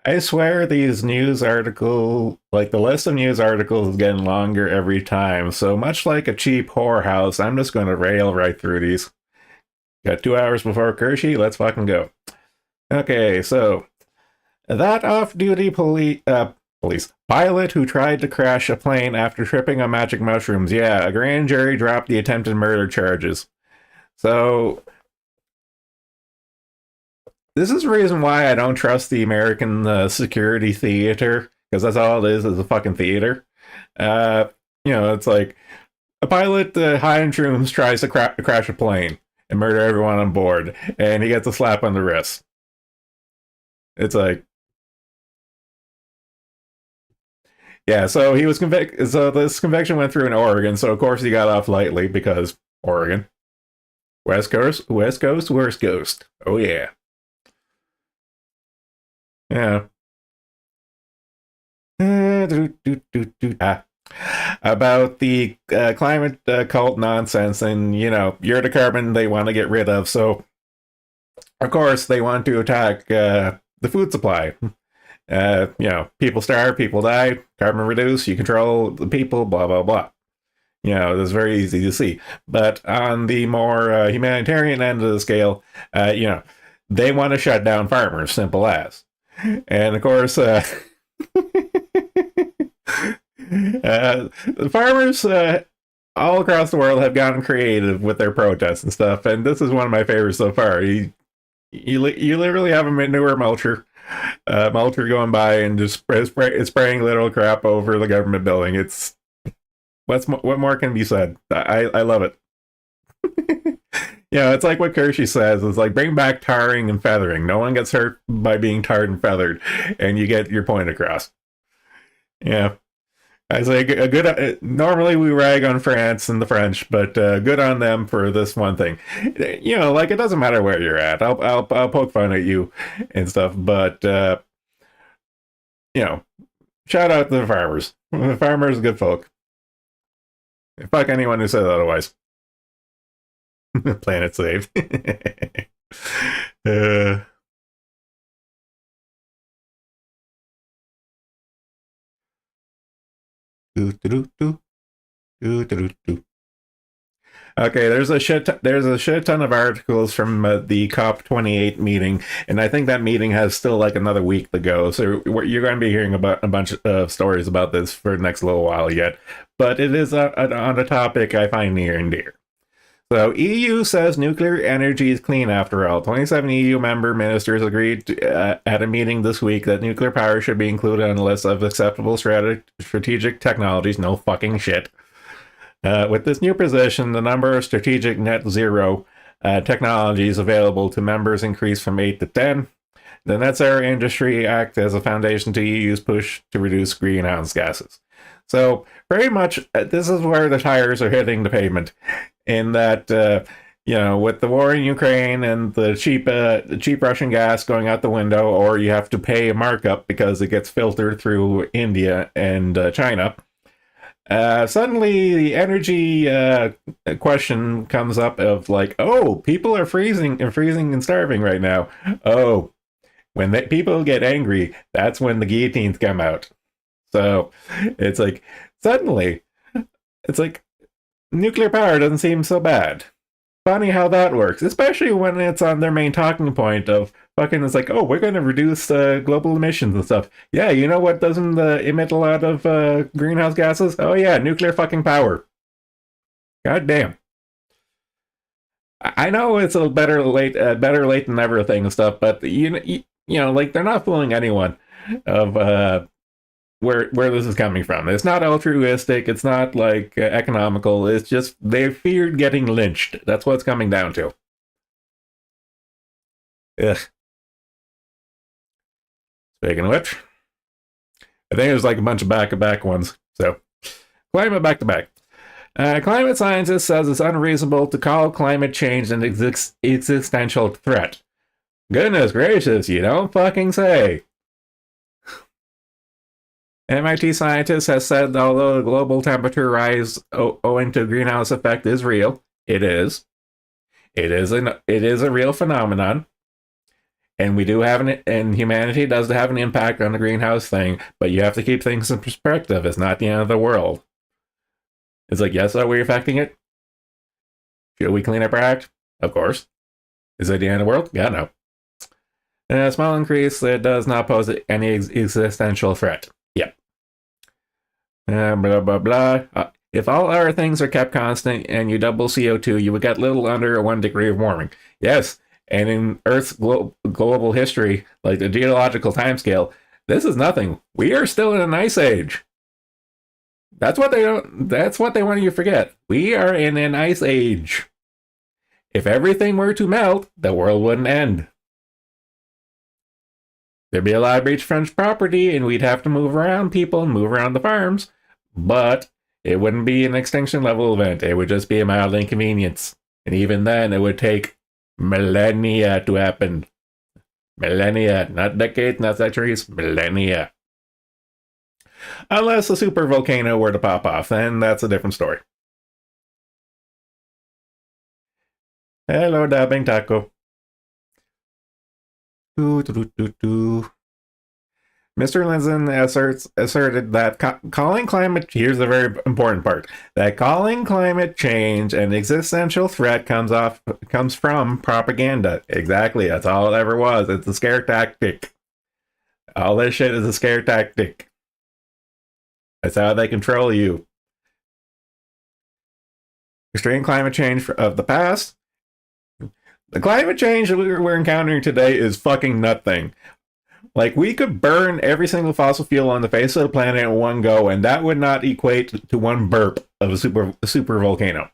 I swear these news articles, like the list of news articles is getting longer every time. So much like a cheap whorehouse, I'm just going to rail right through these. Got 2 hours before Kershey, let's fucking go. Okay, so that off-duty police pilot who tried to crash a plane after tripping on magic mushrooms. Yeah, a grand jury dropped the attempted murder charges. So this is the reason why I don't trust the American security theater, because that's all it is a fucking theater. Uh, it's like a pilot high on shrooms tries to crash a plane and murder everyone on board, and he gets a slap on the wrist. It's like, yeah, so he was convicted. So this conviction went through in Oregon, so of course he got off lightly because Oregon. West Coast, West Coast, Worst Coast. Oh, yeah. Yeah. About the climate cult nonsense, and you're the carbon they want to get rid of. So, of course, they want to attack the food supply. People starve, people die, carbon reduce, you control the people, blah blah blah. It's very easy to see. But on the more humanitarian end of the scale, they want to shut down farmers, simple as. And of course, the farmers all across the world have gotten creative with their protests and stuff, and this is one of my favorites so far. You literally have a manure mulcher going by and just spraying little crap over the government building. It's what more can be said? I love it. It's like what Kershey says. It's like bring back tarring and feathering. No one gets hurt by being tarred and feathered, and you get your point across. Yeah. I say a good. Normally we rag on France and the French, but good on them for this one thing. Like it doesn't matter where you're at. I'll poke fun at you and stuff, but shout out to the farmers. The farmers are good folk. Fuck anyone who says otherwise. Planet saved. uh, do, do, do, do, do, do. Okay, there's a shit ton of articles from the COP28 meeting, and I think that meeting has still like another week to go. So you're going to be hearing about a bunch of stories about this for the next little while yet. But it is on a topic I find near and dear. So EU says nuclear energy is clean after all. 27 EU member ministers agreed at a meeting this week that nuclear power should be included on the list of acceptable strategic technologies. No fucking shit. With this new position, the number of strategic net zero technologies available to members increased from 8 to 10. The Net Zero Industry Act as a foundation to EU's push to reduce greenhouse gases. So, very much, this is where the tires are hitting the pavement. In that, with the war in Ukraine and the cheap Russian gas going out the window, or you have to pay a markup because it gets filtered through India and China. Suddenly, the energy question comes up of like, oh, people are freezing and starving right now. Oh, when people get angry, that's when the guillotines come out. So it's like suddenly, it's like nuclear power doesn't seem so bad. Funny how that works, especially when it's on their main talking point of fucking. It's like, oh, we're going to reduce global emissions and stuff. Yeah, you know what doesn't emit a lot of greenhouse gases? Oh yeah, nuclear fucking power. God damn. I know it's a better late than never thing and stuff, but like they're not fooling anyone of where this is coming from. It's not altruistic. It's not like economical. It's just they feared getting lynched. That's what it's coming down to. Ugh. Speaking of which, I think it was like a bunch of back-to-back ones. So, climate back-to-back. Climate scientist says it's unreasonable to call climate change an existential threat. Goodness gracious, you don't fucking say. MIT scientist has said that although the global temperature rise owing to greenhouse effect is real, it is a real phenomenon. And we do have and humanity does have an impact on the greenhouse thing, but you have to keep things in perspective. It's not the end of the world. It's like, yes, are we affecting it? Should we clean up our act? Of course. Is it the end of the world? Yeah, no. A small increase that does not pose any existential threat. Yep. Blah, blah, blah. If all other things are kept constant and you double CO2, you would get little under 1 degree of warming. Yes, and in Earth's global history, like the geological timescale, this is nothing. We are still in an ice age. That's what they want you to forget. We are in an ice age. If everything were to melt, the world wouldn't end. There'd be a lot of beachfront property, and we'd have to move around people and move around the farms, but it wouldn't be an extinction level event. It would just be a mild inconvenience. And even then, it would take millennia to happen. Millennia, not decades, not centuries, millennia. Unless a super volcano were to pop off, then that's a different story. Hello, Dabbing Taco. Mr. Linson asserted that calling climate, here's the very important part, that calling climate change an existential threat comes from propaganda. Exactly, that's all it ever was. It's a scare tactic. All this shit is a scare tactic. That's how they control you. Extreme climate change of the past. The climate change that we're encountering today is fucking nothing. Like, we could burn every single fossil fuel on the face of the planet in one go, and that would not equate to one burp of a super volcano.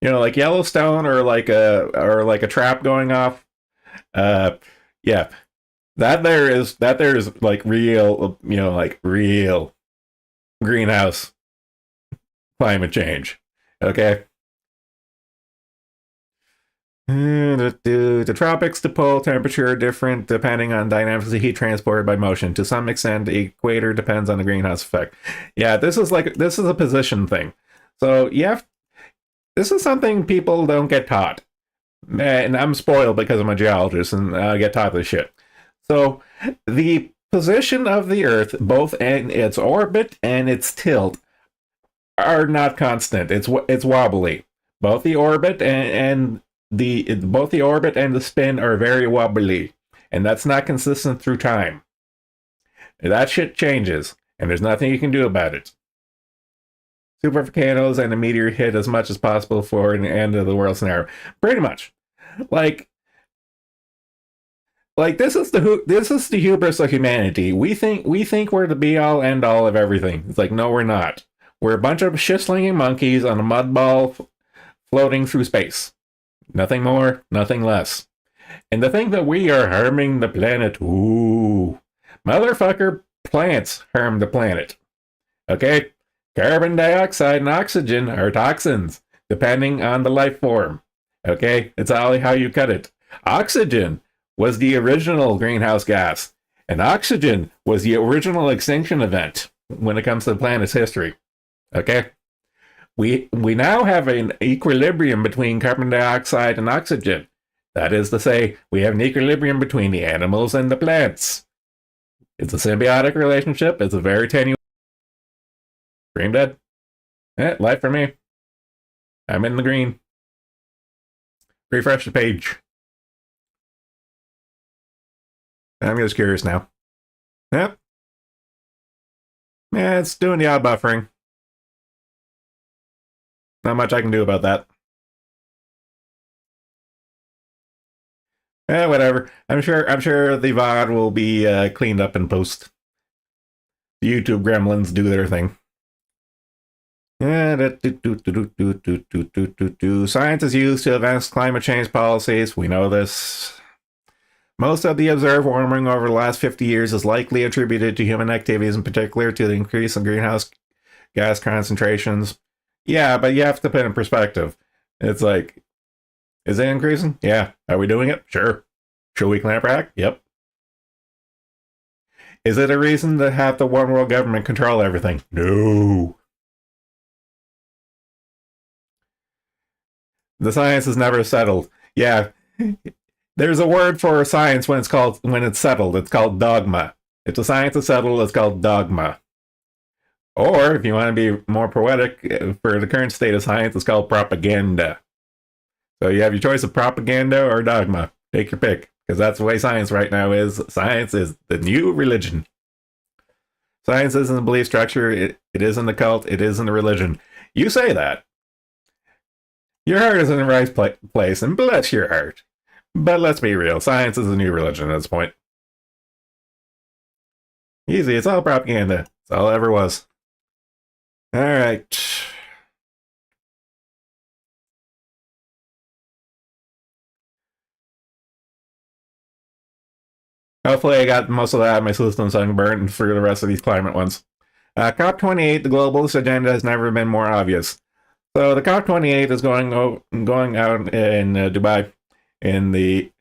You know, like Yellowstone or like a trap going off. Yeah, that there is like real, you know, like real greenhouse climate change. Okay. The tropics, the pole temperature are different depending on dynamics of heat transported by motion. To some extent, the equator depends on the greenhouse effect. Yeah, this is a position thing. So this is something people don't get taught. And I'm spoiled because I'm a geologist and I get taught this shit. So the position of the Earth, both in its orbit and its tilt, are not constant. It's wobbly. Both the orbit and the spin are very wobbly, and that's not consistent through time. That shit changes, and there's nothing you can do about it. Super volcanoes and a meteor hit as much as possible for an end of the world scenario. Pretty much, like this is the hubris of humanity. We think we're the be all end all of everything. It's like, no, we're not. We're a bunch of shit slinging monkeys on a mud ball floating through space. Nothing more, nothing less. And to think that we are harming the planet, ooh. Motherfucker, plants harm the planet. Okay? Carbon dioxide and oxygen are toxins, depending on the life form. Okay? It's all how you cut it. Oxygen was the original greenhouse gas, and oxygen was the original extinction event when it comes to the planet's history. Okay? We now have an equilibrium between carbon dioxide and oxygen. That is to say, we have an equilibrium between the animals and the plants. It's a symbiotic relationship. It's a very tenuous. Green dead. Life for me. I'm in the green. Refresh the page. I'm just curious now. Yep. Yeah, it's doing the odd buffering. Not much I can do about that. Whatever. I'm sure the VOD will be cleaned up in post. The YouTube gremlins do their thing. Science is used to advance climate change policies. We know this. Most of the observed warming over the last 50 years is likely attributed to human activities, in particular to the increase in greenhouse gas concentrations. Yeah, but you have to put it in perspective. It's like, is it increasing? Yeah. Are we doing it? Sure. Should we clamp back? Yep. Is it a reason to have the one world government control everything? No. The science is never settled. Yeah. There's a word for science when it's settled. It's called dogma. If the science is settled, it's called dogma. Or if you want to be more poetic, for the current state of science, it's called propaganda. So you have your choice of propaganda or dogma. Take your pick, because that's the way science right now is. Science is the new religion. Science isn't a belief structure. It isn't a cult. It isn't a religion. You say that. Your heart is in the right place, and bless your heart. But let's be real. Science is a new religion at this point. Easy. It's all propaganda. It's all it ever was. All right. Hopefully, I got most of that in my system so I can burn for the rest of these climate ones. COP28, the globalist agenda has never been more obvious. So the COP28 is going out in Dubai, in the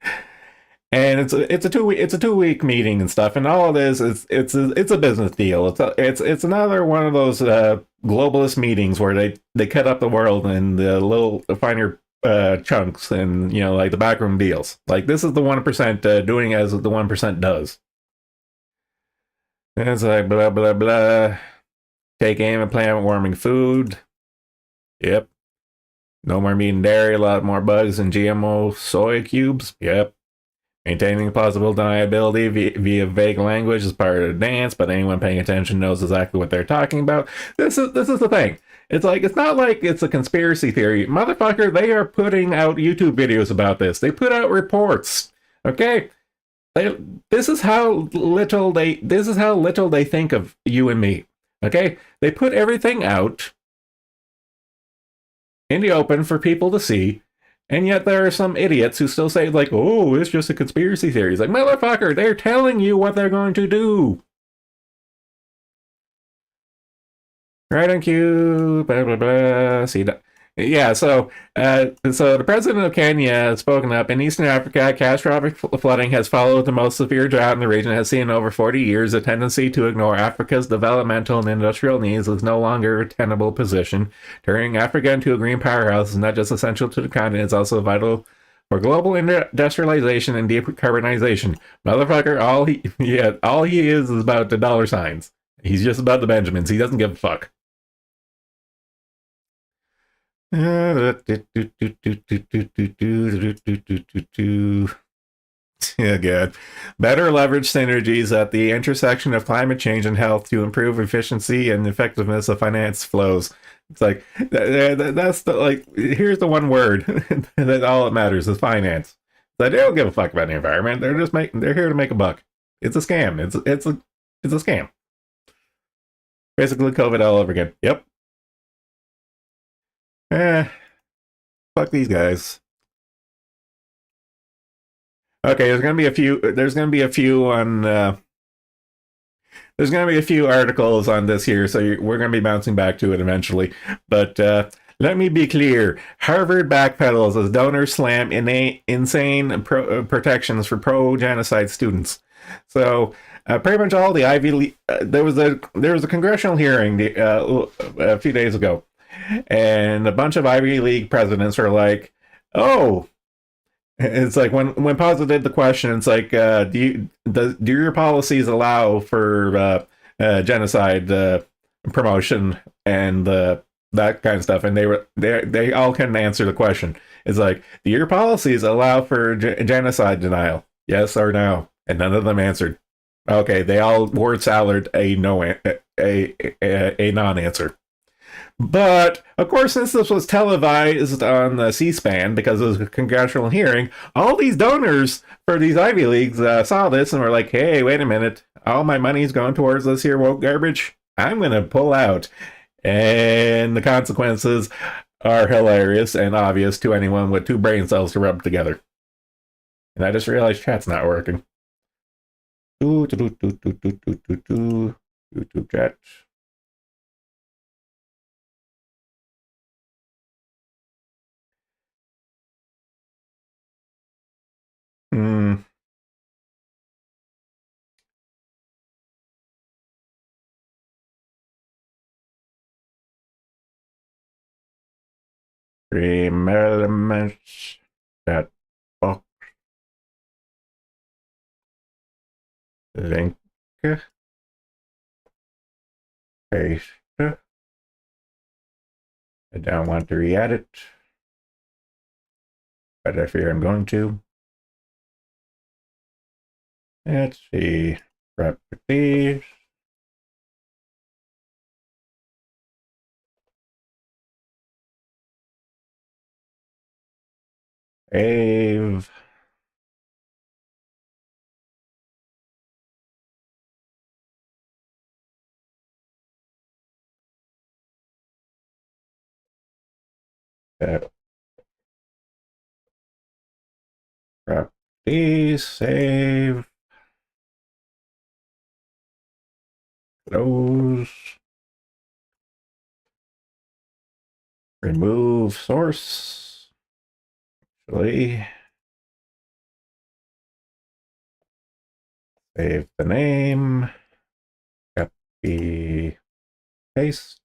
and it's a 2 week meeting and stuff, and all it is it's a business deal. It's another one of those globalist meetings where they cut up the world in the little finer chunks, and like the backroom deals. Like, this is the 1% doing as the 1% does. And it's like blah blah blah. Take aim at planet warming food. Yep. No more meat and dairy. A lot more bugs and GMO soy cubes. Yep. Maintaining plausible deniability via vague language is part of the dance, but anyone paying attention knows exactly what they're talking about. This is the thing. It's not like it's a conspiracy theory. Motherfucker, they are putting out YouTube videos about this. They put out reports. Okay? This is how little they think of you and me. Okay? They put everything out in the open for people to see, and yet there are some idiots who still say, like, oh, it's just a conspiracy theory. It's like, motherfucker, they're telling you what they're going to do. Right on cue, blah, blah, blah. See, yeah, so the president of Kenya has spoken up. In Eastern Africa, catastrophic flooding has followed the most severe drought in the region, has seen in over 40 years. A tendency to ignore Africa's developmental and industrial needs is no longer a tenable position. Turning Africa into a green powerhouse is not just essential to the continent, it's also vital for global industrialization and decarbonization. Motherfucker, all he is about the dollar signs. He's just about the Benjamins. He doesn't give a fuck. Yeah, good. Better leverage synergies at the intersection of climate change and health to improve efficiency and effectiveness of finance flows. It's like that's here's the one word that all that matters is finance. They don't give a fuck about the environment. They're here to make a buck. It's a scam. It's a scam. Basically, COVID all over again. Yep. Fuck these guys. Okay, there's gonna be a few. There's gonna be a few on. There's gonna be a few articles on this here, so we're gonna be bouncing back to it eventually. But let me be clear: Harvard backpedals as donors slam insane protections for pro-genocide students. So pretty much all the Ivy League. There was a congressional hearing a few days ago, and a bunch of Ivy League presidents are like, "Oh." It's like when posited the question, it's like, do your policies allow for genocide promotion and that kind of stuff? And they all couldn't answer the question. It's like, do your policies allow for genocide denial? Yes or no? And none of them answered. Okay, they all word salad a no a non-answer. But, of course, since this was televised on the C-SPAN because it was a congressional hearing, all these donors for these Ivy Leagues saw this and were like, hey, wait a minute, all my money's going towards this here woke garbage. I'm going to pull out. And the consequences are hilarious and obvious to anyone with two brain cells to rub together. And I just realized chat's not working. YouTube chat. Remembrance that Link. Paste. I don't want to re-add it, but I fear I'm going to. Let's see. Properties. Save. Properties. Save. Close. Remove source. Actually, save the name. Copy. Paste.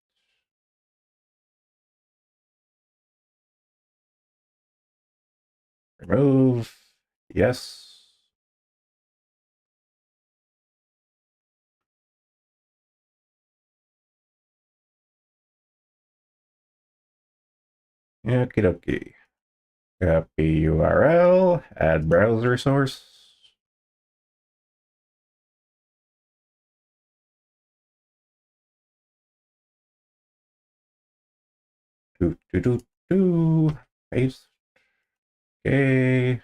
Remove. Yes. Okie dokie. Copy URL. Add browser source. Paste. Okay.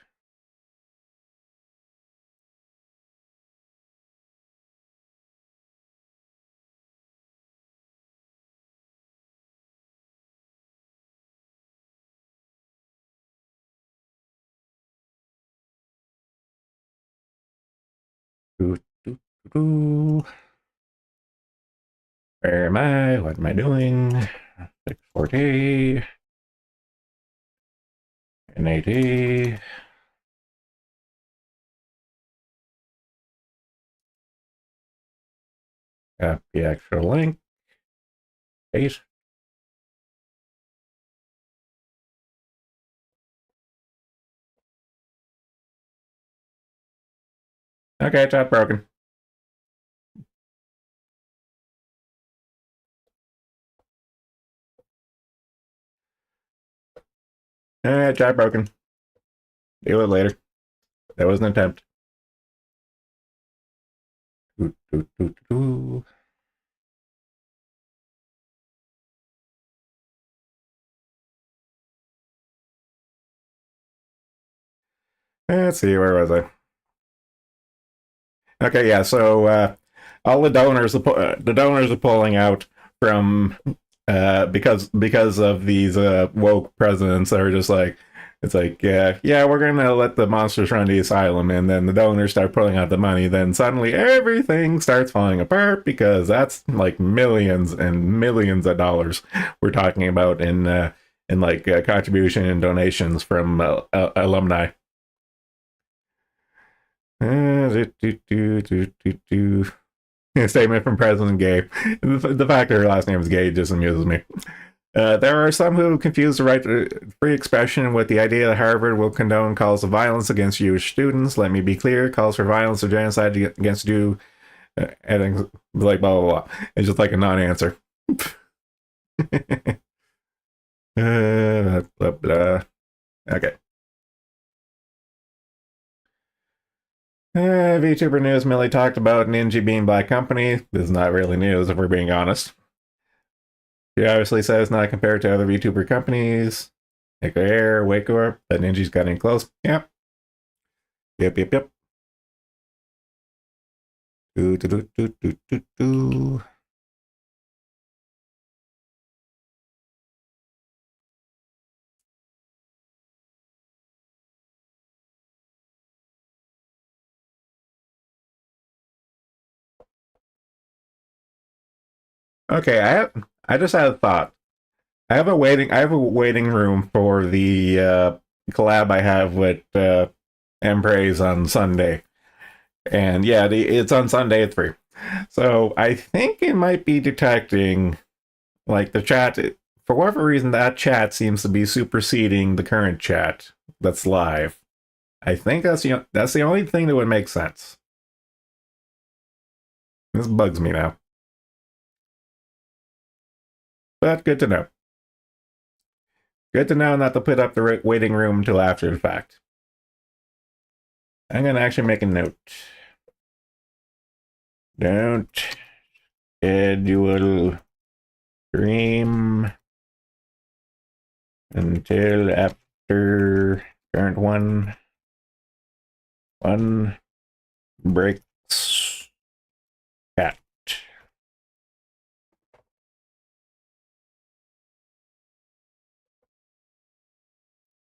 Where am I? What am I doing? 640. NAD. Copy actual link. Paste. Okay, it's not broken. It's not broken. Deal with it later. That was an attempt. Let's see, where was I? Okay, yeah. So all the donors are pulling out from because of these woke presidents that are just like, it's like, yeah, we're gonna let the monsters run the asylum, and then the donors start pulling out the money. Then suddenly everything starts falling apart because that's like millions and millions of dollars we're talking about in like contribution and donations from alumni. Statement from President Gay. The fact that her last name is Gay just amuses me. There are some who confuse the right to free expression with the idea that Harvard will condone calls of violence against Jewish students. Let me be clear: calls for violence or genocide against Jew, and like blah blah blah. It's just like a non-answer. Blah, blah. Okay. VTuber news. Millie talked about Ninja being Black Company. This is not really news, if we're being honest. She obviously says not compared to other VTuber companies. Echo Air, Wakeor, but Ninja's got in close. Yep. Yep. Do. Okay, I just had a thought. I have a waiting room for the collab I have with Embrace on Sunday. And yeah, it's on Sunday at 3. So I think it might be detecting like the chat. For whatever reason, that chat seems to be superseding the current chat that's live. I think that's the only thing that would make sense. This bugs me now. But good to know. Good to know not to put up the waiting room until after the fact. I'm going to actually make a note. Don't schedule stream until after current one breaks cat.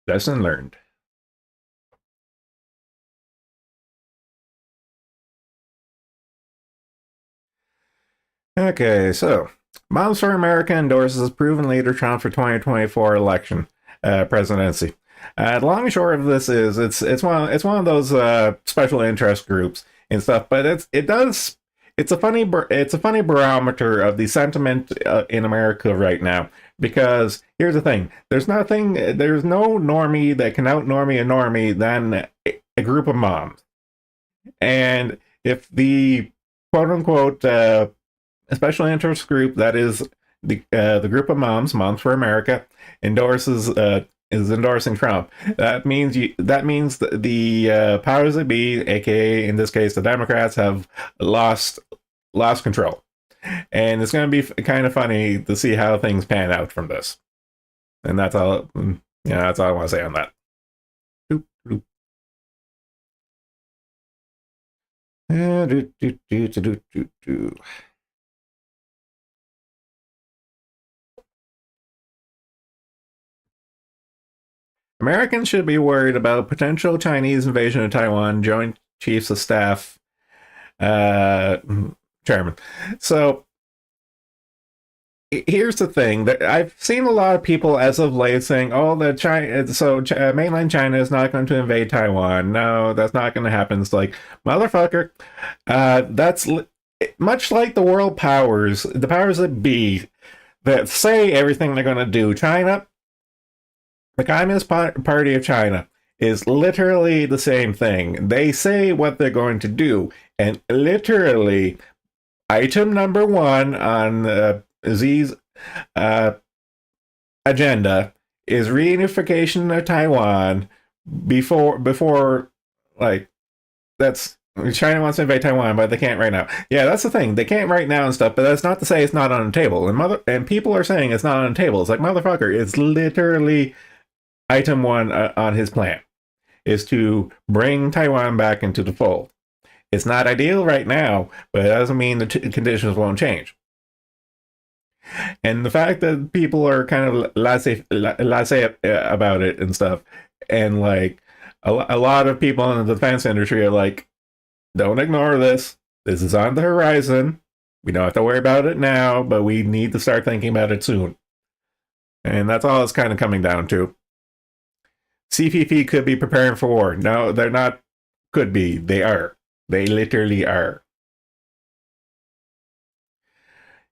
Lesson learned. Okay, so Moms for America endorses proven leader Trump for 2024 election presidency. The long and short of this is it's one of those special interest groups and stuff, but it's a funny barometer of the sentiment in America right now. Because here's the thing: there's no normie that can out normie a normie than a group of moms. And if the quote unquote a special interest group that is the group of Moms for America is endorsing Trump, that means the powers that be, aka in this case the Democrats, have lost control, and it's going to be kind of funny to see how things pan out from this. And that's all. That's all I want to say on that. Americans should be worried about potential Chinese invasion of Taiwan, Joint Chiefs of Staff chairman. So here's the thing: that I've seen a lot of people as of late saying, "Oh, mainland China is not going to invade Taiwan. No, that's not going to happen." It's like, motherfucker, that's much like the world powers, the powers that be, that say everything they're going to do. China. The Communist Party of China is literally the same thing. They say what they're going to do, and literally, item number 1 on Xi's agenda is reunification of Taiwan before like, that's China wants to invade Taiwan, but they can't right now. Yeah, that's the thing. They can't right now and stuff, but that's not to say it's not on the table. And people are saying it's not on the table. It's like, motherfucker, it's literally item 1 on his plan is to bring Taiwan back into the fold. It's not ideal right now, but it doesn't mean the conditions won't change. And the fact that people are kind of laissez about it and stuff, and like a lot of people in the defense industry are like, don't ignore this. This is on the horizon. We don't have to worry about it now, but we need to start thinking about it soon. And that's all it's kind of coming down to. CPP could be preparing for war. No, they're not. Could be. They are. They literally are.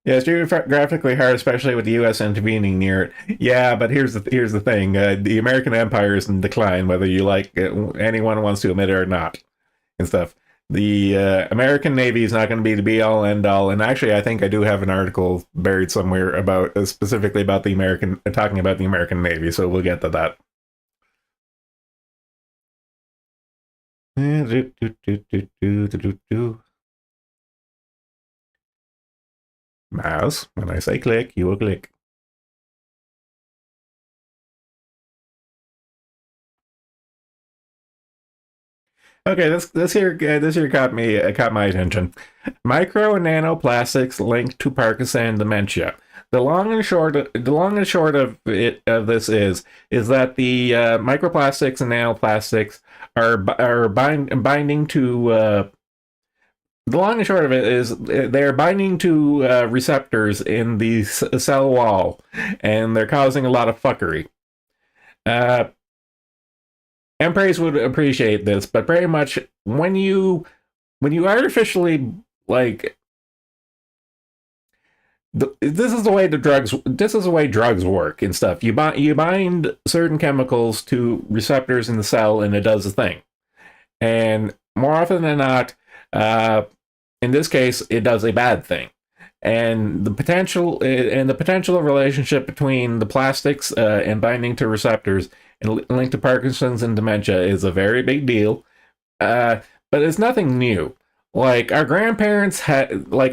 Yeah, it's geographically hard, especially with the U.S. intervening near it. Yeah, but here's the thing: the American empire is in decline, whether you like anyone wants to admit it or not, and stuff. The American Navy is not going to be the be-all, end-all. And actually, I think I do have an article buried somewhere about specifically about talking about the American Navy. So we'll get to that. Mouse, when I say click, you will click. Okay, this here caught my attention. Micro and nanoplastics linked to Parkinson dementia. The long and short of this is that the microplastics and nanoplastics are binding to. The long and short of it is they're binding to receptors in the cell wall, and they're causing a lot of fuckery. Empraise would appreciate this, but very much when you artificially, like, this is the way drugs work and stuff. You bind certain chemicals to receptors in the cell, and it does a thing. And more often than not, in this case, it does a bad thing. And the potential relationship between the plastics and binding to receptors and linked to Parkinson's and dementia is a very big deal. Uh, but it's nothing new. Like our grandparents had lead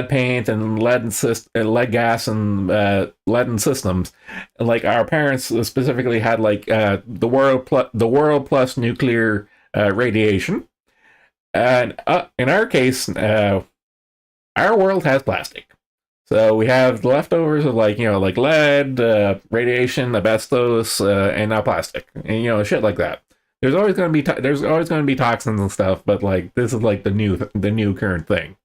paint and lead gas and lead in systems. Like our parents specifically had the world plus nuclear radiation. And in our case, our world has plastic. So we have the leftovers of like lead, radiation, asbestos, and now plastic, and shit like that. There's always going to be toxins and stuff, but like this is like the new current thing.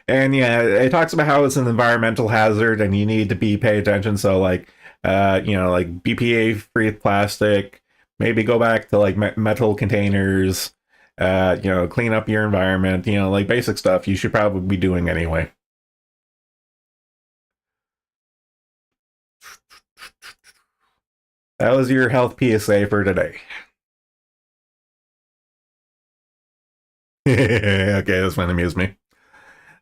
And yeah, it talks about how it's an environmental hazard and you need to be pay attention. So like BPA free plastic, maybe go back to like metal containers, clean up your environment, like basic stuff you should probably be doing anyway. That was your health PSA for today. Okay, this one amused me.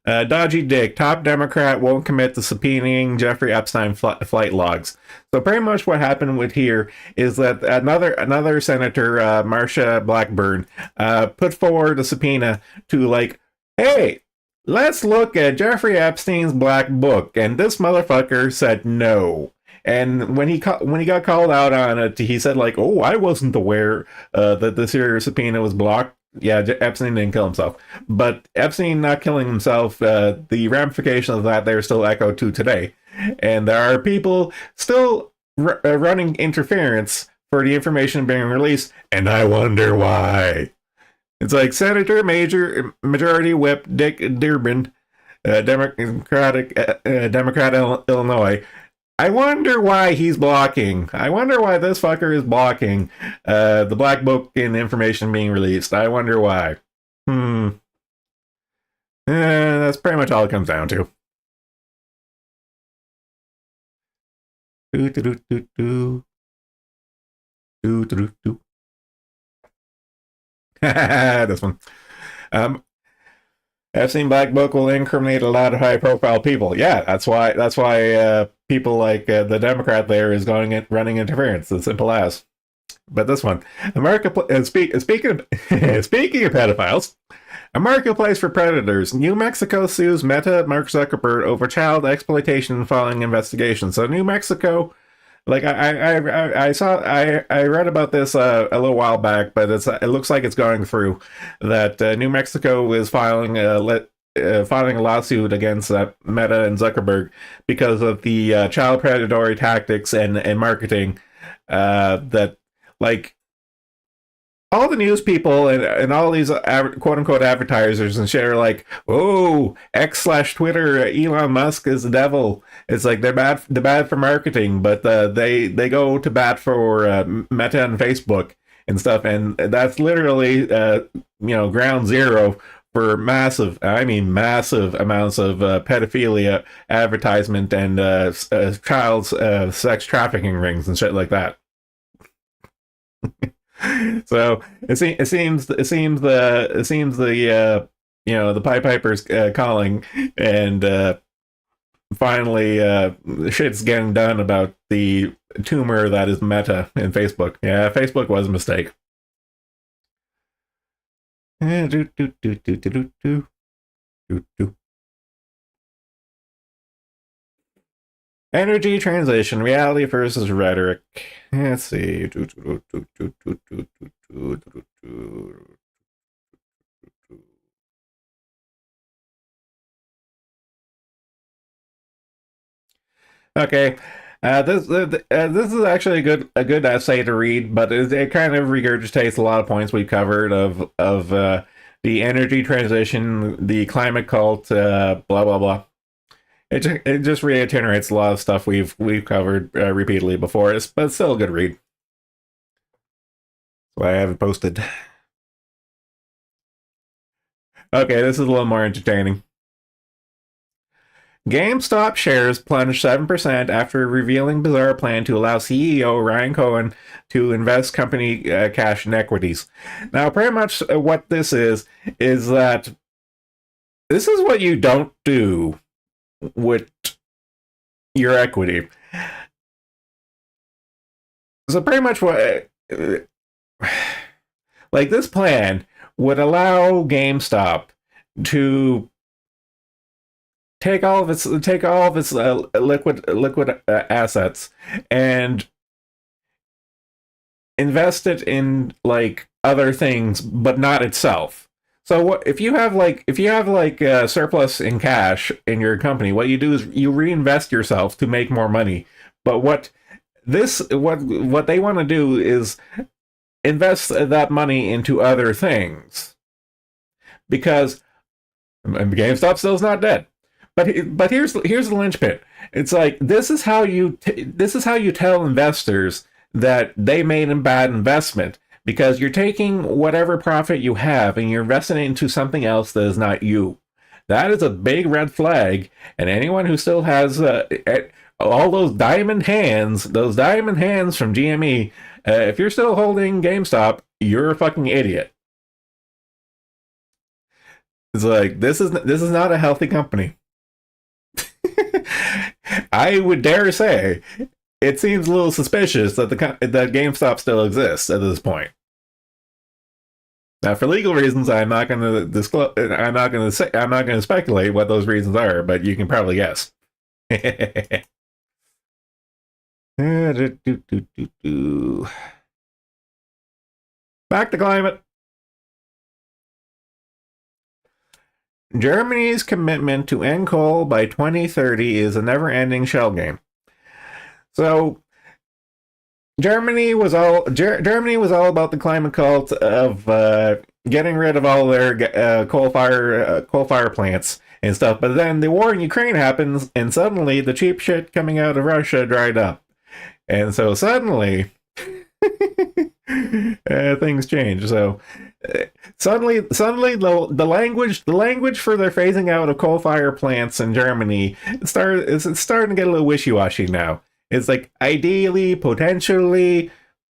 Dodgy Dick, top Democrat won't commit to subpoenaing Jeffrey Epstein flight logs. So pretty much what happened with here is that another senator, Marsha Blackburn, put forward a subpoena to like, hey, let's look at Jeffrey Epstein's black book, and this motherfucker said no. And when he got called out on it, he said like, "Oh, I wasn't aware that this here subpoena was blocked." Yeah, Epstein didn't kill himself, but Epstein not killing himself, the ramifications of that they're still echoed to today, and there are people still running interference for the information being released, and I wonder why. It's like Senator Majority Whip Dick Durbin, Democrat Illinois. I wonder why he's blocking. I wonder why this fucker is blocking the black book and information being released. I wonder why. Hmm. That's pretty much all it comes down to. Do do do do do do do do. This one. Epstein Black Book will incriminate a lot of high-profile people. Yeah, that's why. People like the Democrat there is going and running interference. As simple as. But this one, speaking of speaking of pedophiles, a marketplace for predators. New Mexico sues Meta Mark Zuckerberg over child exploitation following investigation. So New Mexico, like I read about this a little while back, but it looks like it's going through. That New Mexico is filing a lawsuit against Meta and Zuckerberg because of the child predatory tactics and marketing that like all the news people and all these quote unquote advertisers and shit are like, oh, X/Twitter, Elon Musk is the devil. It's like they're bad for marketing, but they go to bat for Meta and Facebook and stuff, and that's literally ground zero for massive amounts of pedophilia advertisement and child sex trafficking rings and shit like that. So it seems the Pied Piper's calling, and finally shit's getting done about the tumor that is Meta in Facebook. Yeah, Facebook was a mistake. Do, do, do, do, do, do, do, do. Energy transition, reality versus rhetoric. Let's see. Okay. This is actually a good essay to read, but it kind of regurgitates a lot of points we covered of the energy transition, the climate cult, blah blah blah. It just reiterates a lot of stuff we've covered repeatedly before. But it's still a good read. That's why I haven't posted. Okay, this is a little more entertaining. GameStop shares plunged 7% after revealing bizarre plan to allow CEO Ryan Cohen to invest company cash in equities. Now, pretty much what this is that this is what you don't do with your equity. So pretty much what, like this plan would allow GameStop to take all of its liquid assets and invest it in like other things, but not itself. So what if you have like surplus in cash in your company? What you do is you reinvest yourself to make more money. But what they want to do is invest that money into other things because GameStop still's not dead. But here's the linchpin. It's like this is how you tell investors that they made a bad investment because you're taking whatever profit you have and you're investing it into something else that is not you. That is a big red flag, and anyone who still has all those diamond hands from GME, if you're still holding GameStop, you're a fucking idiot. It's like this is not a healthy company. I would dare say it seems a little suspicious that that GameStop still exists at this point. Now, for legal reasons, I'm not going to disclose. I'm not going to speculate what those reasons are, but you can probably guess. Back to climate. Germany's commitment to end coal by 2030 is a never-ending shell game. So Germany was all about the climate cult of getting rid of all their coal fire plants and stuff. But then the war in Ukraine happens, and suddenly the cheap shit coming out of Russia dried up, and so suddenly things change. So suddenly the language for their phasing out of coal fire plants in Germany it's starting to get a little wishy-washy now. It's like ideally, potentially,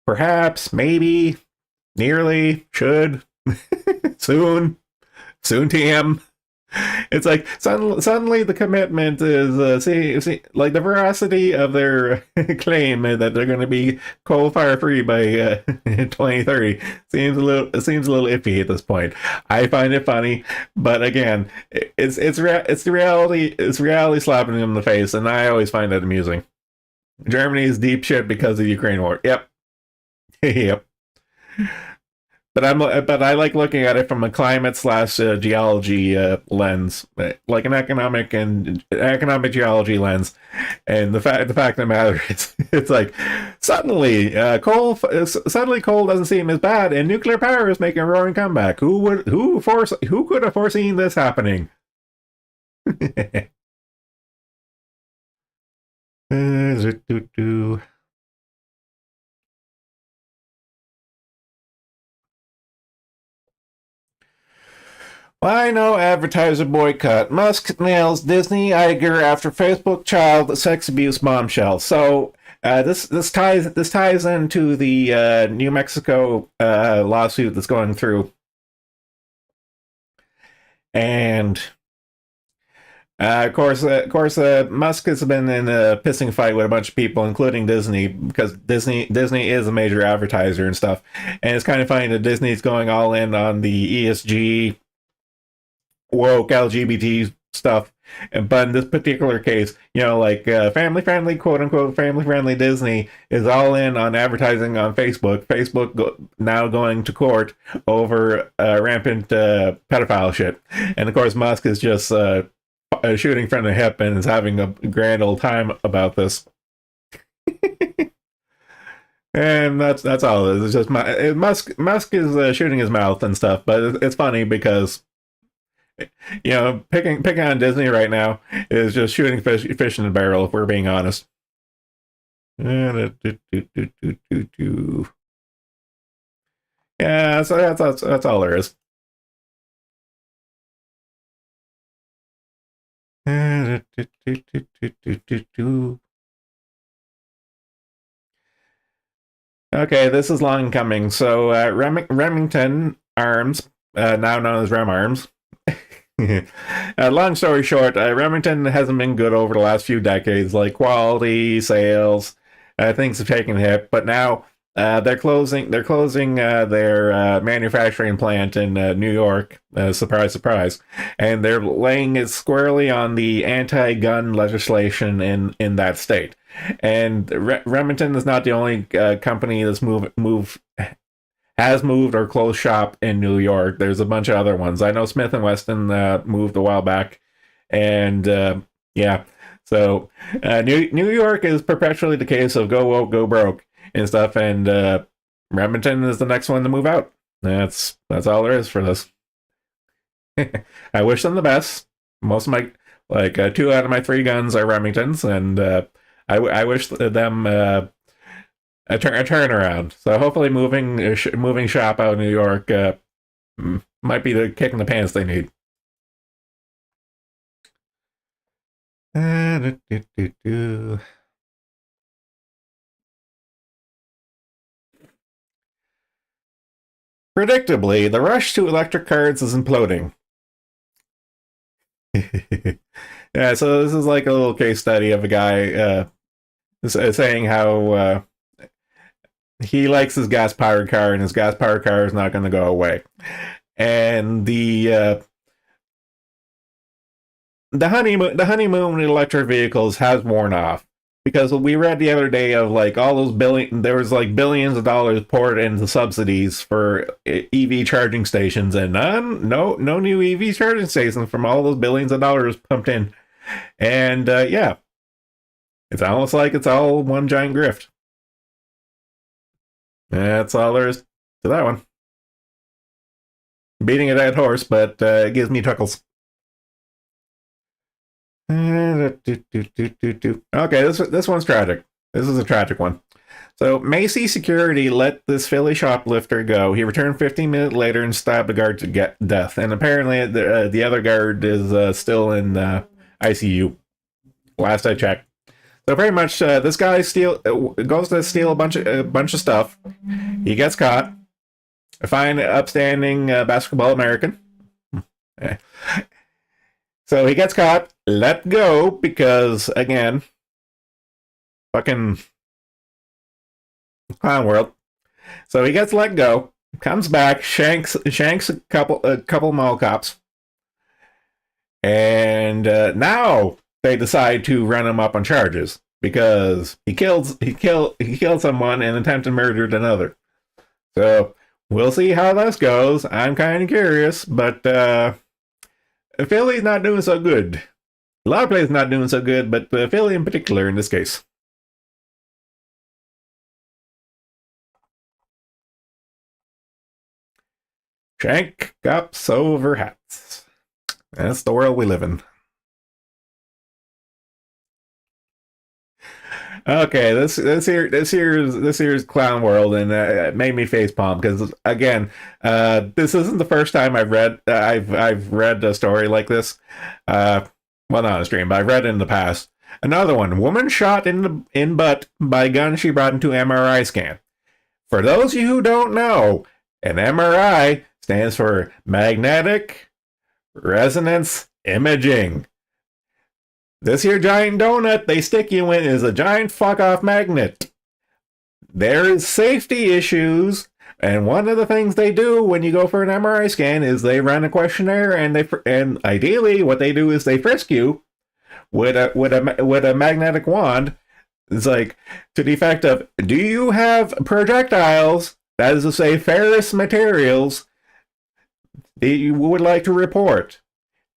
perhaps, maybe, nearly, should, soon TM. It's like suddenly the commitment is see like the veracity of their claim that they're going to be coal fire free by 2030 seems a little iffy at this point. I find it funny, but again, it's the reality slapping them in the face, and I always find that amusing. Germany's deep shit because of the Ukraine war. Yep. Yep. But I like looking at it from a climate slash geology lens, like an economic geology lens. And the fact of the matter is, it's like suddenly coal doesn't seem as bad, and nuclear power is making a roaring comeback. Who could have foreseen this happening? Why no advertiser boycott? Musk nails Disney Iger after Facebook child sex abuse bombshell. So this ties into the New Mexico lawsuit that's going through, and of course, Musk has been in a pissing fight with a bunch of people, including Disney, because Disney is a major advertiser and stuff. And it's kind of funny that Disney's going all in on the ESG, woke LGBT stuff. But in this particular case, like family friendly, quote unquote, family friendly Disney is all in on advertising on Facebook. Now going to court over rampant pedophile shit. And of course, Musk is just shooting from the hip and is having a grand old time about this. And that's all it is. It's just Musk is shooting his mouth and stuff, but it's funny because picking on Disney right now is just shooting fish in the barrel, if we're being honest. Yeah, so that's all there is. Okay, this is long coming. So, Remington Arms, now known as Rem Arms. Long story short, Remington hasn't been good over the last few decades. Like quality, sales, things have taken a hit. But now they're closing. They're closing their manufacturing plant in New York. Surprise, surprise! And they're laying it squarely on the anti-gun legislation in that state. And Remington is not the only company that's has moved or closed shop in New York. There's a bunch of other ones. I know Smith and Wesson moved a while back, and yeah. So New York is perpetually the case of go woke, go broke and stuff. And Remington is the next one to move out. That's all there is for this. I wish them the best. Most of my two out of my three guns are Remingtons, and I wish them a turnaround. So hopefully moving shop out of New York might be the kick in the pants they need. Predictably, the rush to electric cars is imploding. Yeah, so this is like a little case study of a guy saying how he likes his gas powered car and his gas powered car is not going to go away. And the honeymoon in electric vehicles has worn off, because we read the other day of like all those there was like billions of dollars poured into subsidies for EV charging stations, and no new EV charging stations from all those billions of dollars pumped in. And yeah, it's almost like it's all one giant grift. That's all there is to that one. Beating a dead horse, but it gives me chuckles. Okay, this one's tragic. This is a tragic one. So Macy Security let this Philly shoplifter go. He returned 15 minutes later and stabbed the guard to death. And apparently the other guard is still in ICU. Last I checked. So pretty much, this guy goes to steal a bunch of stuff. He gets caught. A fine, upstanding basketball American. So he gets caught, let go, because, again, fucking clown world. So he gets let go, comes back, shanks a couple mall cops, and now they decide to run him up on charges because he killed someone and attempted murdered another. So we'll see how this goes. I'm kind of curious, but Philly's not doing so good. A lot of places not doing so good, but Philly in particular in this case. Shank cops over hats. That's the world we live in. Okay, this here's clown world, and it made me facepalm because again, this isn't the first time I've read a story like this. Well, not on a stream, but I've read it in the past. Another one: woman shot in butt by gun she brought into MRI scan. For those of you who don't know, an MRI stands for magnetic resonance imaging. This here giant donut they stick you in is a giant fuck-off magnet. There is safety issues, and one of the things they do when you go for an MRI scan is they run a questionnaire, and ideally what they do is they frisk you with a magnetic wand. It's like, to the effect of, do you have projectiles, that is to say ferrous materials, that you would like to report?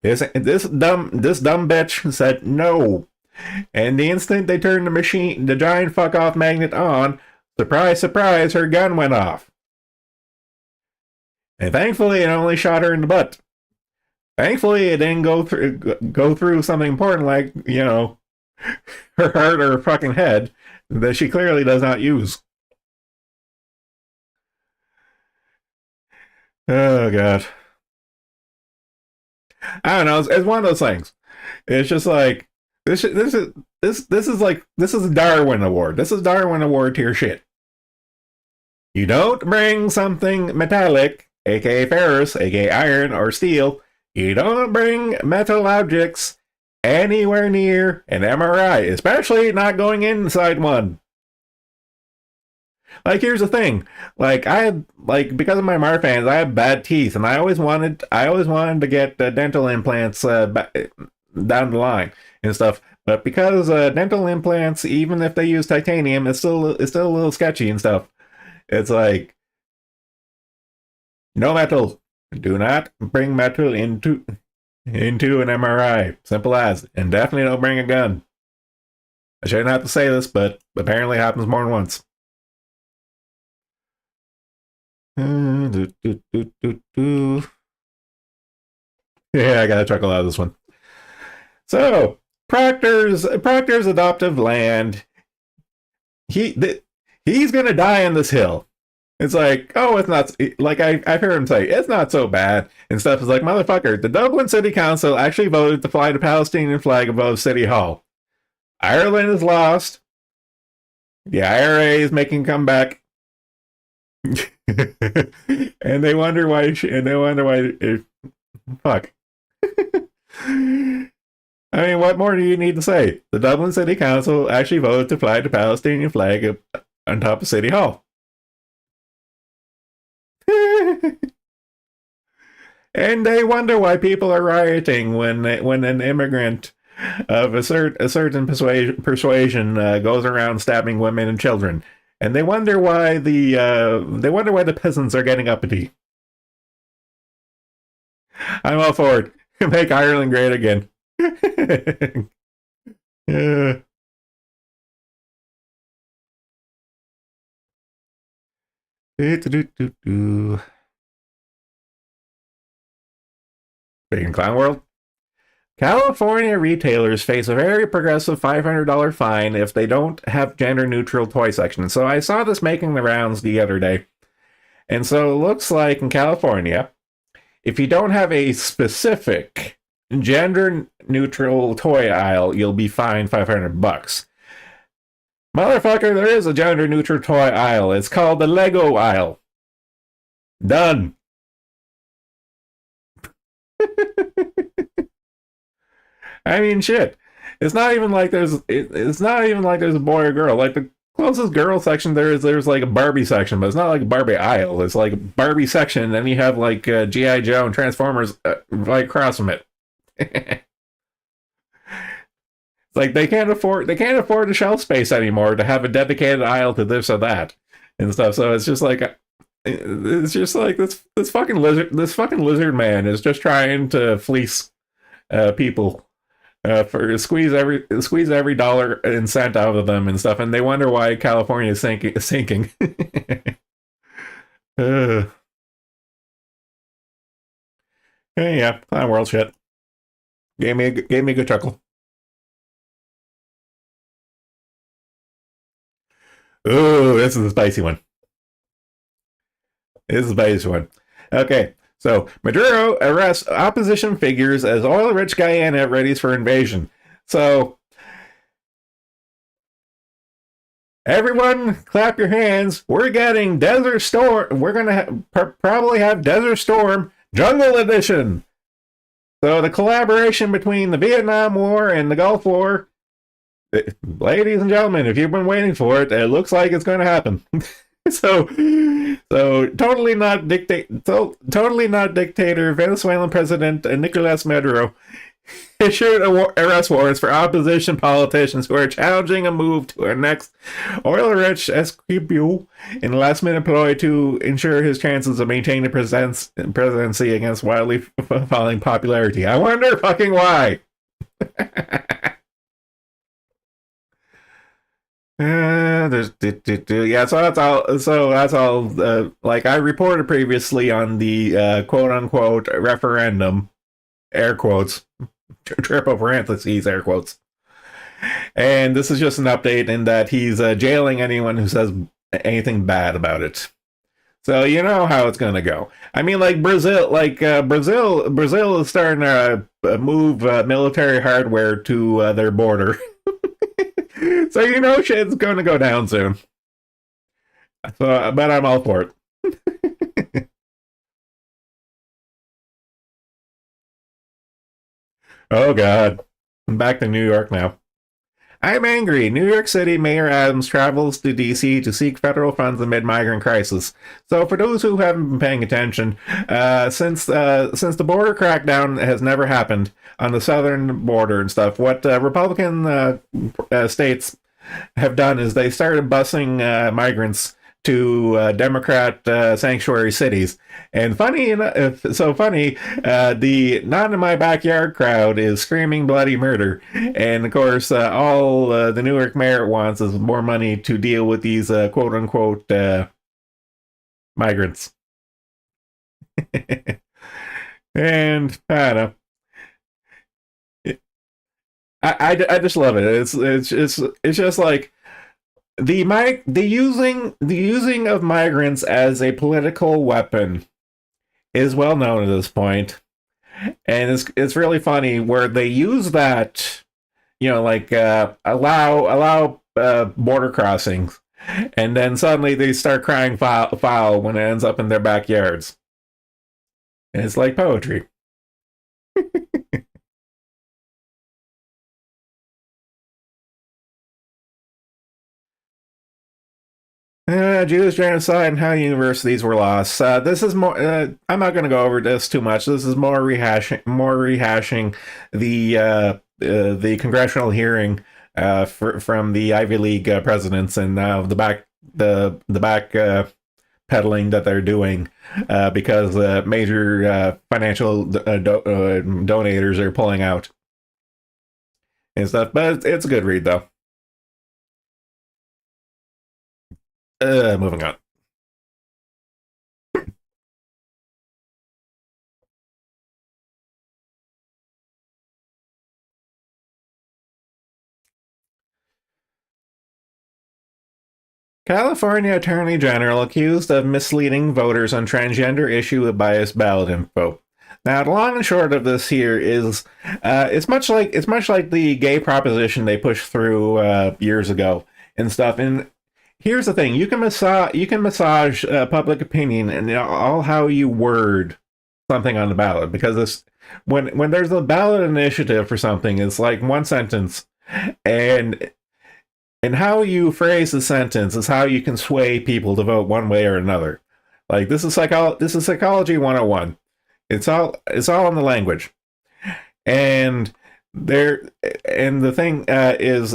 This dumb bitch said no. And the instant they turned the giant fuck off magnet on, surprise, surprise, her gun went off. And thankfully, it only shot her in the butt. Thankfully, it didn't go through something important like, you know, her heart or her fucking head that she clearly does not use. Oh god. I don't know. It's one of those things. It's just like this is a Darwin Award. This is Darwin Award tier shit. You don't bring something metallic, aka ferrous, aka iron or steel. You don't bring metal objects anywhere near an MRI, especially not going inside one. Like, here's the thing. Like, I had, like, because of my Marfans, I have bad teeth, and I always wanted to get dental implants down the line and stuff. But because dental implants, even if they use titanium, it's still a little sketchy and stuff. It's like, no metal. Do not bring metal into an MRI. Simple as. And definitely don't bring a gun. I shouldn't have to say this, but apparently it happens more than once. Yeah, I gotta chuckle out of this one. So, Proctor's adoptive land. He's gonna die on this hill. It's like, oh, it's not, like, I've heard him say, it's not so bad, and stuff. Is like, motherfucker, the Dublin City Council actually voted to fly the Palestinian flag above City Hall. Ireland is lost. The IRA is making a comeback. And they wonder why, fuck. I mean, what more do you need to say? The Dublin City Council actually voted to fly the Palestinian flag on top of City Hall. And they wonder why people are rioting when an immigrant of a certain persuasion goes around stabbing women and children. And they wonder why the peasants are getting uppity. I'm all for it. Make Ireland great again. Yeah. Big in Clown World. California retailers face a very progressive $500 fine if they don't have gender-neutral toy sections. So I saw this making the rounds the other day. And so it looks like in California, if you don't have a specific gender-neutral toy aisle, you'll be fined $500. Motherfucker, there is a gender-neutral toy aisle. It's called the Lego aisle. Done. I mean, shit. It's not even like there's a boy or girl. Like, the closest girl section there's like a Barbie section, but it's not like a Barbie aisle. It's like a Barbie section, and then you have like G.I. Joe and Transformers right across from it. It's like they can't afford the shelf space anymore to have a dedicated aisle to this or that and stuff. So it's just like this fucking lizard man is just trying to fleece people. For squeeze every dollar and cent out of them and stuff, and they wonder why California is sinking. Yeah, Clown World shit. Gave me a good chuckle. Ooh, this is a spicy one. Okay. So, Maduro arrests opposition figures as oil-rich Guyana readies for invasion. So, everyone, clap your hands. We're getting Desert Storm. We're going to probably have Desert Storm Jungle Edition. So, the collaboration between the Vietnam War and the Gulf War, ladies and gentlemen, if you've been waiting for it, it looks like it's going to happen. So totally not dictator Venezuelan President Nicolas Maduro issued arrest warrants for opposition politicians who are challenging a move to annex oil-rich Esquipuel in a last-minute ploy to ensure his chances of maintaining presidency against wildly falling popularity. I wonder fucking why. Yeah, so that's all. Like I reported previously on the quote unquote referendum, air quotes, triple parentheses, air quotes. And this is just an update in that he's jailing anyone who says anything bad about it. So you know how it's gonna go. I mean, like Brazil, Brazil is starting to move military hardware to their border. So you know shit's gonna go down soon. So, but I'm all for it. Oh God, I'm back to New York now. I'm angry. New York City Mayor Adams travels to D.C. to seek federal funds amid migrant crisis. So, for those who haven't been paying attention, since the border crackdown has never happened on the southern border and stuff, what Republican states have done is they started busing migrants to Democrat sanctuary cities. And funny enough, so funny, the not in my backyard crowd is screaming bloody murder. And of course, all the Newark mayor wants is more money to deal with these quote unquote migrants. And I don't know. I just love it. It's just like the using of migrants as a political weapon is well known at this point, and it's really funny where they use that, like allow border crossings, and then suddenly they start crying foul when it ends up in their backyards. And it's like poetry. Jewish genocide and how universities were lost. This is more. I'm not going to go over this too much. This is more rehashing the congressional hearing from the Ivy League presidents, and now the back peddling that they're doing because major financial donators are pulling out and stuff. But it's a good read though. Moving on. California Attorney General accused of misleading voters on transgender issue with biased ballot info. Now, the long and short of this here is, it's much like the gay proposition they pushed through years ago and stuff. And here's the thing: you can massage public opinion and all how you word something on the ballot, because when there's a ballot initiative for something, it's like one sentence, and how you phrase the sentence is how you can sway people to vote one way or another. Like this is psychology 101. It's all in the language. And there and the thing is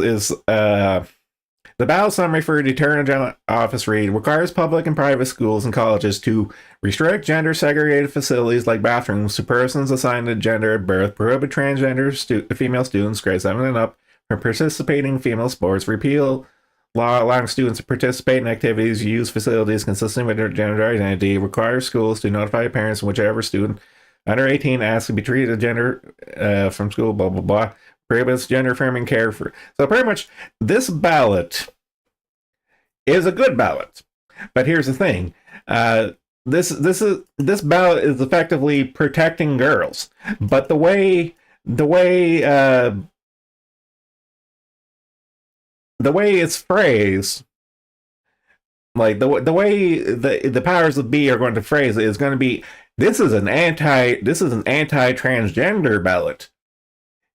the ballot summary for the Attorney General Office read requires public and private schools and colleges to restrict gender segregated facilities like bathrooms to persons assigned a gender at birth, prohibit transgender female students grade 7 and up from participating in female sports, repeal law allowing students to participate in activities, use facilities consistent with their gender identity, require schools to notify parents whichever student under 18 asks to be treated as gender from school, blah, blah, blah, prohibits gender affirming care for. So pretty much this ballot is a good ballot. But here's the thing. This ballot is effectively protecting girls. But the way it's phrased, like the way the powers that be are going to phrase it is going to be, this is an anti transgender ballot.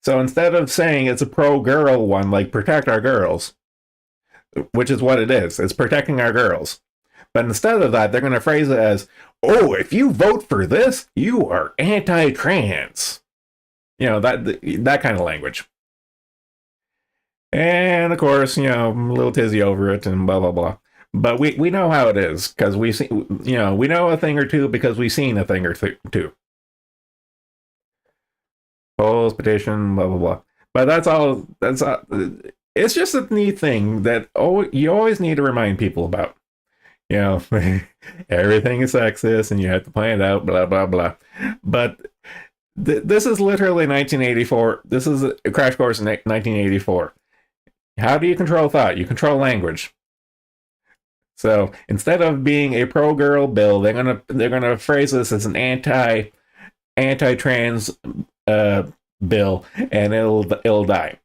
So instead of saying it's a pro girl one, like protect our girls, which is what it is, it's protecting our girls. But instead of that, they're going to phrase it as, oh, if you vote for this, you are anti trans. That kind of language. And of course, a little tizzy over it and blah blah blah. But we know how it is because we see, we know a thing or two because we've seen a thing or two. Polls, petition, blah blah blah. But that's all. It's just a neat thing that you always need to remind people about. Everything is sexist and you have to plan it out. Blah blah blah. But this is literally 1984. This is a crash course in 1984. How do you control thought? You control language. So instead of being a pro-girl bill, they're gonna phrase this as an anti-trans uh, bill, and it'll die.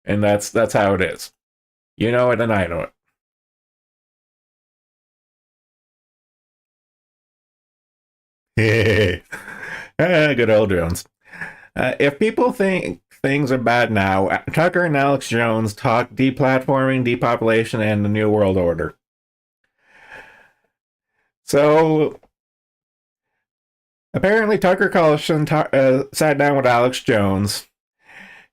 And that's how it is. You know it, and I know it. Good old Jones. If people think things are bad now, Tucker and Alex Jones talk deplatforming, depopulation, and the New World Order. So apparently, Tucker Carlson sat down with Alex Jones,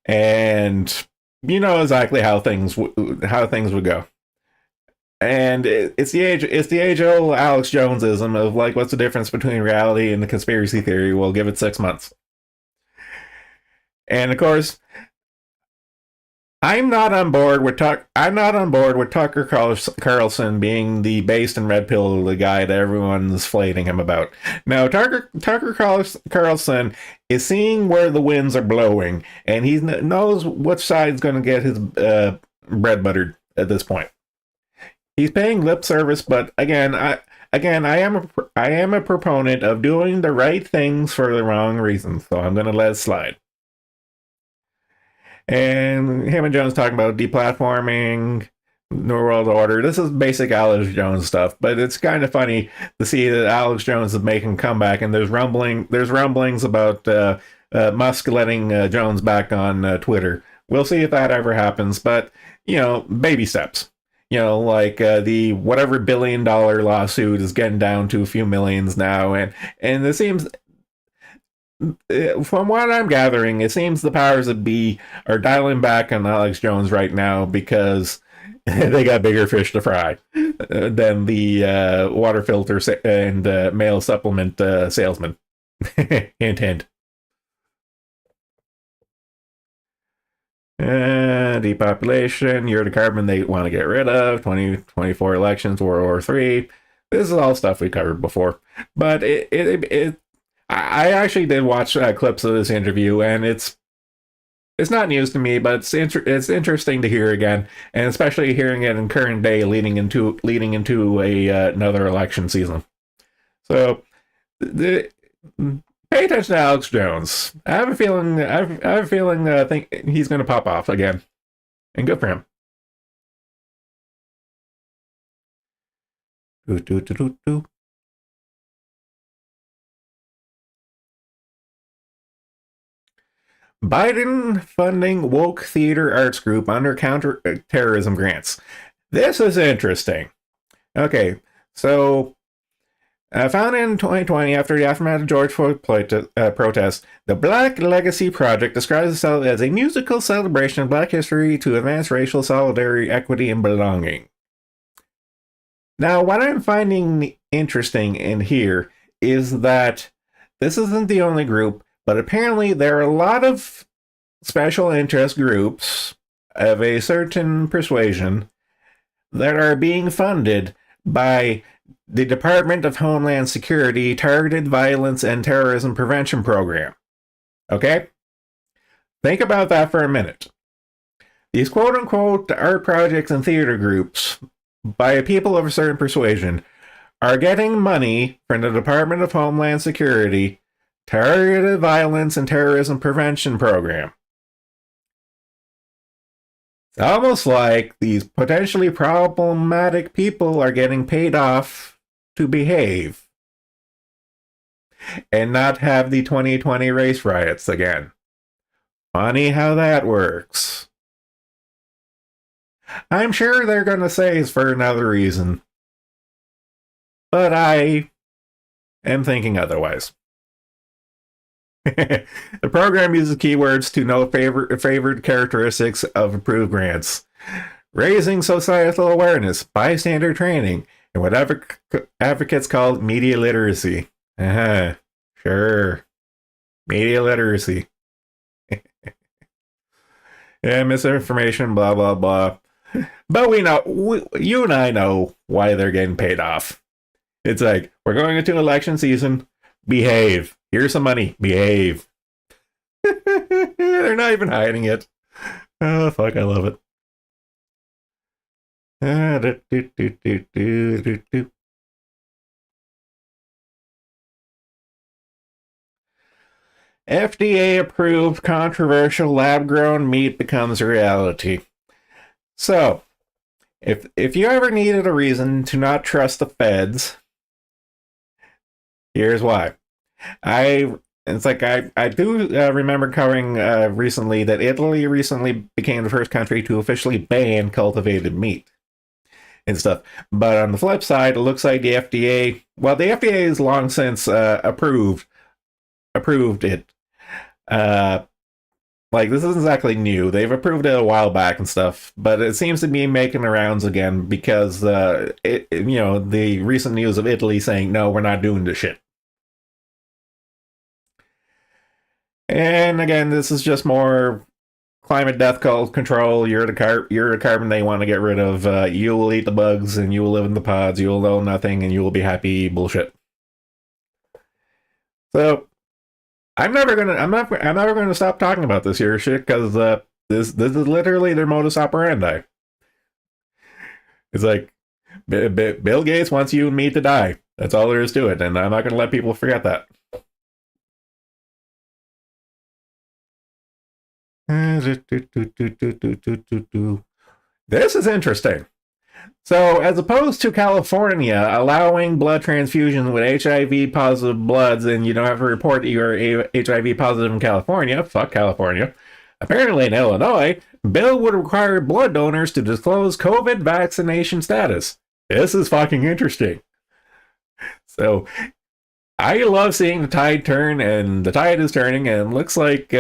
and you know exactly how things would go. And it's the age old Alex Jonesism of like, what's the difference between reality and the conspiracy theory? We'll give it 6 months. And of course, I'm not on board with Tucker Carlson being the based and red pill the guy that everyone's flating him about. Now, Tucker Carlson is seeing where the winds are blowing, and he knows which side's going to get his bread buttered at this point. He's paying lip service, but I am a proponent of doing the right things for the wrong reasons, so I'm going to let it slide. And him and Jones talking about deplatforming, New World Order. This is basic Alex Jones stuff, but it's kind of funny to see that Alex Jones is making a comeback, and there's rumblings about Musk letting Jones back on Twitter. We'll see if that ever happens, but you know, baby steps. You know, like the whatever $1 billion lawsuit is getting down to a few millions now, and it seems, from what I'm gathering, it seems the powers that be are dialing back on Alex Jones right now because they got bigger fish to fry than the water filter and male supplement salesman. Hint, hint. Depopulation, year to carbon they want to get rid of, 2024 elections, World War III. This is all stuff we covered before. But I actually did watch clips of this interview, and it's not news to me, but it's interesting to hear again, and especially hearing it in current day, leading into another election season. So, pay attention to Alex Jones. I have a feeling. I think he's going to pop off again, and good for him. Biden funding woke theater arts group under counterterrorism grants. This is interesting. Okay, so founded in 2020 after the aftermath of George Floyd protests, the Black Legacy Project describes itself as a musical celebration of Black history to advance racial solidarity, equity, and belonging. Now, what I'm finding interesting in here is that this isn't the only group, but apparently there are a lot of special interest groups of a certain persuasion that are being funded by the Department of Homeland Security Targeted Violence and Terrorism Prevention Program. Okay? Think about that for a minute. These quote-unquote art projects and theater groups by people of a certain persuasion are getting money from the Department of Homeland Security Targeted Violence and Terrorism Prevention Program. It's almost like these potentially problematic people are getting paid off to behave and not have the 2020 race riots again. Funny how that works. I'm sure they're going to say it's for another reason, but I am thinking otherwise. The program uses keywords to know favored characteristics of approved grants, raising societal awareness, bystander training, and what advocates call media literacy. Sure. Media literacy. Yeah, misinformation, blah, blah, blah. But you and I know why they're getting paid off. It's like, we're going into election season, behave. Here's some money, behave. They're not even hiding it. Oh, fuck, I love it. FDA approved controversial lab grown meat becomes a reality. So, if you ever needed a reason to not trust the feds, here's why. I it's like I do remember covering recently that Italy recently became the first country to officially ban cultivated meat and stuff. But on the flip side, it looks like the FDA, well, the FDA has long since approved it. Uh, like this isn't exactly new. They've approved it a while back and stuff, but it seems to be making the rounds again because the recent news of Italy saying no, we're not doing this shit. And again, this is just more climate death control. You're the carbon they want to get rid of. You will eat the bugs, and you will live in the pods. You will know nothing, and you will be happy. Bullshit. So I'm never gonna stop talking about this here shit because this is literally their modus operandi. It's like Bill Gates wants you and me to die. That's all there is to it, and I'm not gonna let people forget that. This is interesting. So, as opposed to California allowing blood transfusion with HIV positive bloods, and you don't have to report that you're HIV positive in California, fuck California. Apparently, in Illinois, bill would require blood donors to disclose COVID vaccination status. This is fucking interesting. So, I love seeing the tide turn, and the tide is turning, and looks like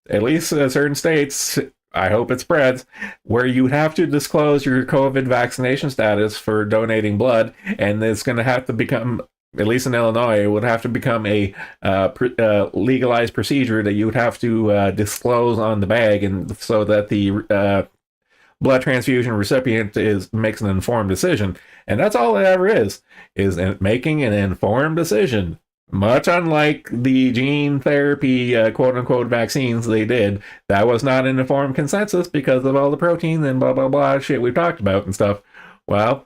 at least certain states, I hope it spreads, where you have to disclose your COVID vaccination status for donating blood, and it's going to have to become, at least in Illinois, it would have to become a legalized procedure that you would have to disclose on the bag, and so that the blood transfusion recipient makes an informed decision. And that's all it ever is making an informed decision. Much unlike the gene therapy quote unquote vaccines they did, that was not an informed consensus because of all the protein and blah blah blah shit we've talked about and stuff. Well,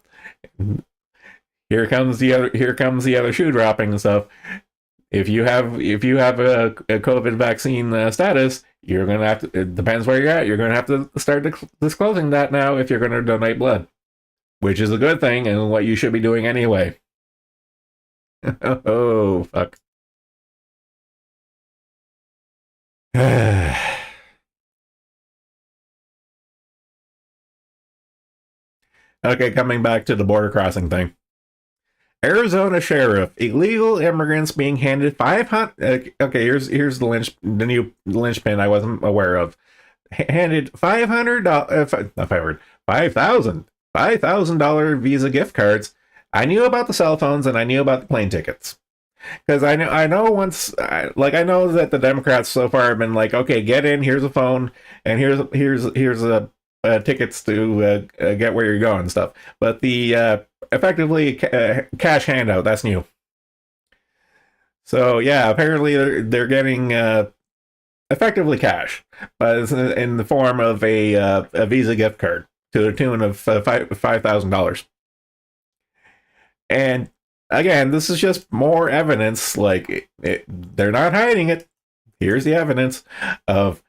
here comes the other shoe dropping and stuff. If you have a COVID vaccine status, you're gonna have to. It depends where you're at. You're gonna have to start disclosing that now if you're gonna donate blood, which is a good thing and what you should be doing anyway. Oh, fuck. Okay, coming back to the border crossing thing. Arizona sheriff, illegal immigrants being handed 500. Okay, here's the new linchpin I wasn't aware of. Handed $500, not 500, $5,000 Visa gift cards. I knew about the cell phones and I knew about the plane tickets. Because I know that the Democrats so far have been like, okay, get in, here's a phone, and here's a tickets to get where you're going and stuff. But the effectively cash handout, that's new. So yeah, apparently they're getting effectively cash, but it's in the form of a Visa gift card to the tune of $5,000. And again, this is just more evidence. Like they're not hiding it. Here's the evidence of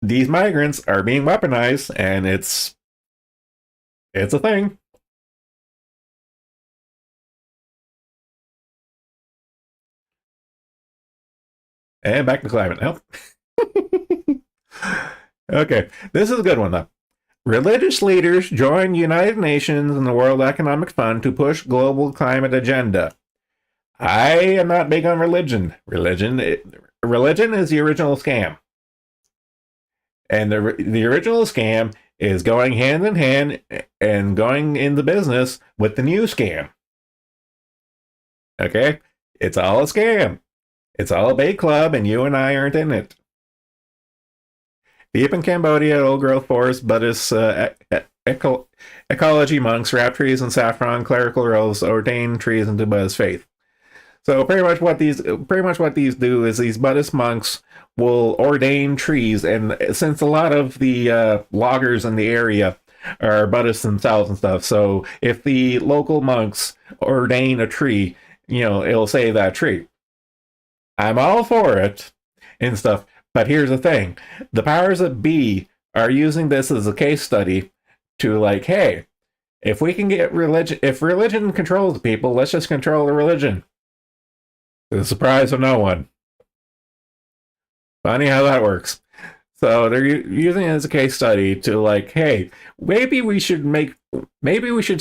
these migrants are being weaponized, and it's a thing. And back to climate now. Okay, this is a good one though. Religious leaders join United Nations and the World Economic Fund to push global climate agenda. I am not big on religion. Religion is the original scam. And the original scam is going hand in hand and going into business with the new scam. Okay? It's all a scam. It's all a bait club, and you and I aren't in it. Deep in Cambodia, old growth forest, Buddhist ecology monks wrap trees in saffron, clerical robes ordain trees into Buddhist faith. So pretty much what these do is these Buddhist monks will ordain trees, and since a lot of the loggers in the area are Buddhists themselves and stuff. So if the local monks ordain a tree, it'll save that tree. I'm all for it and stuff. But here's the thing: the powers that be are using this as a case study to like, hey, if we can get religion, if religion controls the people, let's just control the religion. To the surprise of no one. Funny how that works. So they're using it as a case study to like, hey, maybe we should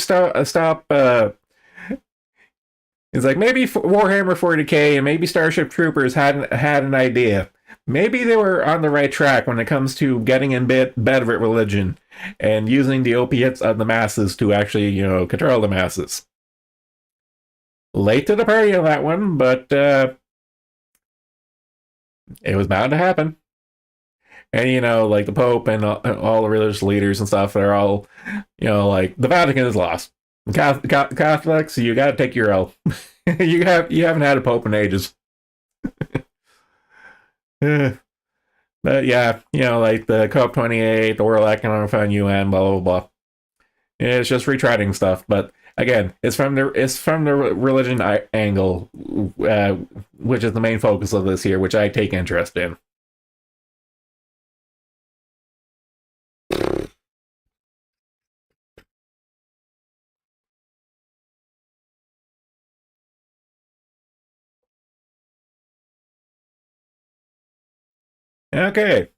stop. It's like maybe Warhammer 40k and maybe Starship Troopers had an idea. Maybe they were on the right track when it comes to getting in bed with religion and using the opiates of the masses to actually, control the masses. Late to the party on that one, but it was bound to happen. And, like the Pope and all the religious leaders and stuff, they're all, like the Vatican is lost. Catholics, you got to take your L. you haven't had a Pope in ages. But yeah, like the COP28, the World Economic Fund, UN, blah blah blah. It's just retreading stuff, but again, it's from the religion angle, which is the main focus of this here, which I take interest in. Okay.